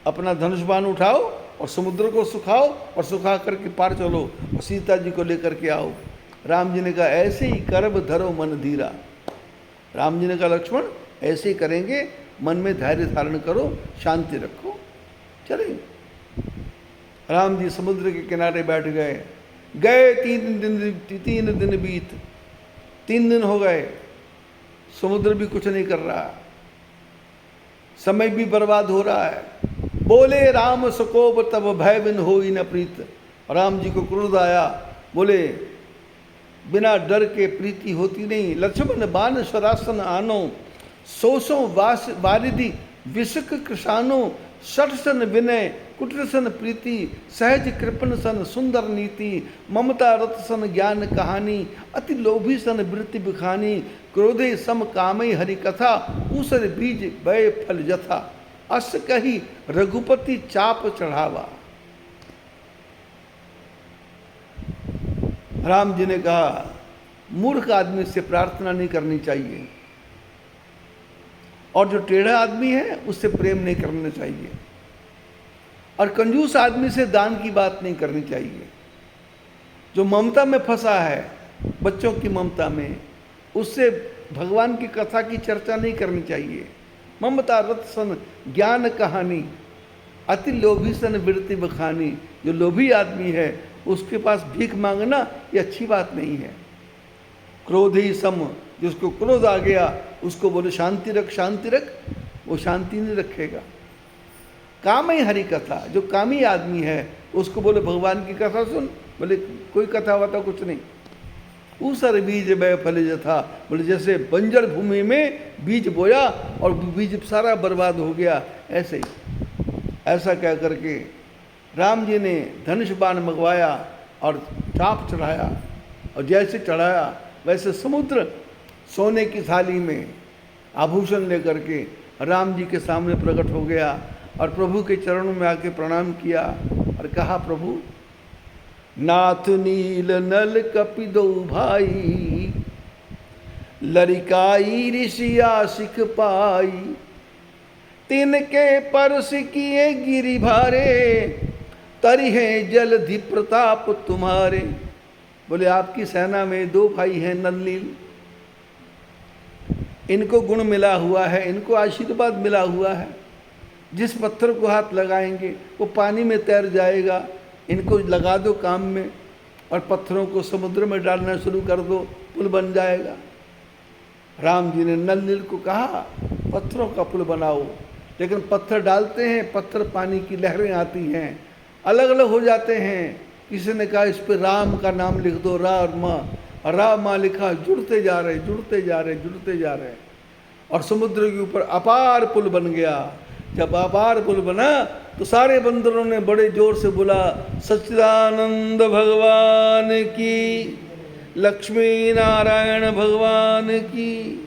अपना धनुष बाण उठाओ और समुद्र को सुखाओ और सुखा करके पार चलो और सीता जी को लेकर के आओ। राम जी ने कहा ऐसे ही कर्म धरो मन धीरा। राम जी ने कहा लक्ष्मण ऐसे ही करेंगे, मन में धैर्य धारण करो, शांति रखो, चलेंगे। राम जी समुद्र के किनारे बैठ गए। 3 दिन बीत, 3 दिन हो गए, समुद्र भी कुछ नहीं कर रहा, समय भी बर्बाद हो रहा है। बोले राम सकोप तब भय बिन होई न प्रीत। राम जी को क्रोध आया। बोले बिना डर के प्रीति होती नहीं। लक्ष्मण बाण सरासन आनो, सोसो वारिधि विषक कृषानो। सठ सन विनय कुटिर सन प्रीति, सहज कृपण सन सुंदर नीति। ममता रत सन ज्ञान कहानी, अति लोभी सन वृत्ति बिखानी। क्रोधे सम कामई हरि कथा, ऊसर बीज भय फल जथा। अस कही रघुपति चाप चढ़ावा। राम जी ने कहा मूर्ख आदमी से प्रार्थना नहीं करनी चाहिए और जो टेढ़ा आदमी है उससे प्रेम नहीं करना चाहिए और कंजूस आदमी से दान की बात नहीं करनी चाहिए। जो ममता में फंसा है, बच्चों की ममता में, उससे भगवान की कथा की चर्चा नहीं करनी चाहिए। ममता रत सन ज्ञान कहानी, अति लोभी सन वृत्ति बखानी। जो लोभी आदमी है उसके पास भीख मांगना ये अच्छी बात नहीं है। क्रोध ही सम, जिसको क्रोध आ गया उसको बोले शांति रख, शांति रख, वो शांति नहीं रखेगा। काम ही हरि कथा, जो कामी आदमी है उसको बोले भगवान की कथा सुन, बोले कोई कथा वथा कुछ नहीं। ऊसर बीज बय फल जथा, बोले जैसे बंजर भूमि में बीज बोया और बीज सारा बर्बाद हो गया, ऐसे ही। ऐसा कह करके राम जी ने धनुष बाण मंगवाया और चाप चढ़ाया और जैसे चढ़ाया वैसे समुद्र सोने की थाली में आभूषण लेकर के राम जी के सामने प्रकट हो गया और प्रभु के चरणों में आके प्रणाम किया और कहा प्रभु नाथ नील नल कपिदो भाई, लरिकाई ऋषिया सिख पाई। तिनके परस किए गिरि भारे, तरिहे जलधि प्रताप तुम्हारे। बोले आपकी सेना में 2 भाई हैं नल नील, इनको गुण मिला हुआ है, इनको आशीर्वाद मिला हुआ है। जिस पत्थर को हाथ लगाएंगे वो पानी में तैर जाएगा। इनको लगा दो काम में और पत्थरों को समुद्र में डालना शुरू कर दो, पुल बन जाएगा। राम जी ने नल नील को कहा पत्थरों का पुल बनाओ, लेकिन पत्थर डालते हैं, पत्थर पानी की लहरें आती हैं, अलग अलग हो जाते हैं। किसी ने कहा इस पर राम का नाम लिख दो, रा और माँ लिखा, जुड़ते जा रहे जुड़ते जा रहे जुड़ते जा रहे, और समुद्र के ऊपर अपार पुल बन गया। जब अपार पुल बना तो सारे बंदरों ने बड़े जोर से बोला सच्चिदानंद भगवान की, लक्ष्मी नारायण भगवान की।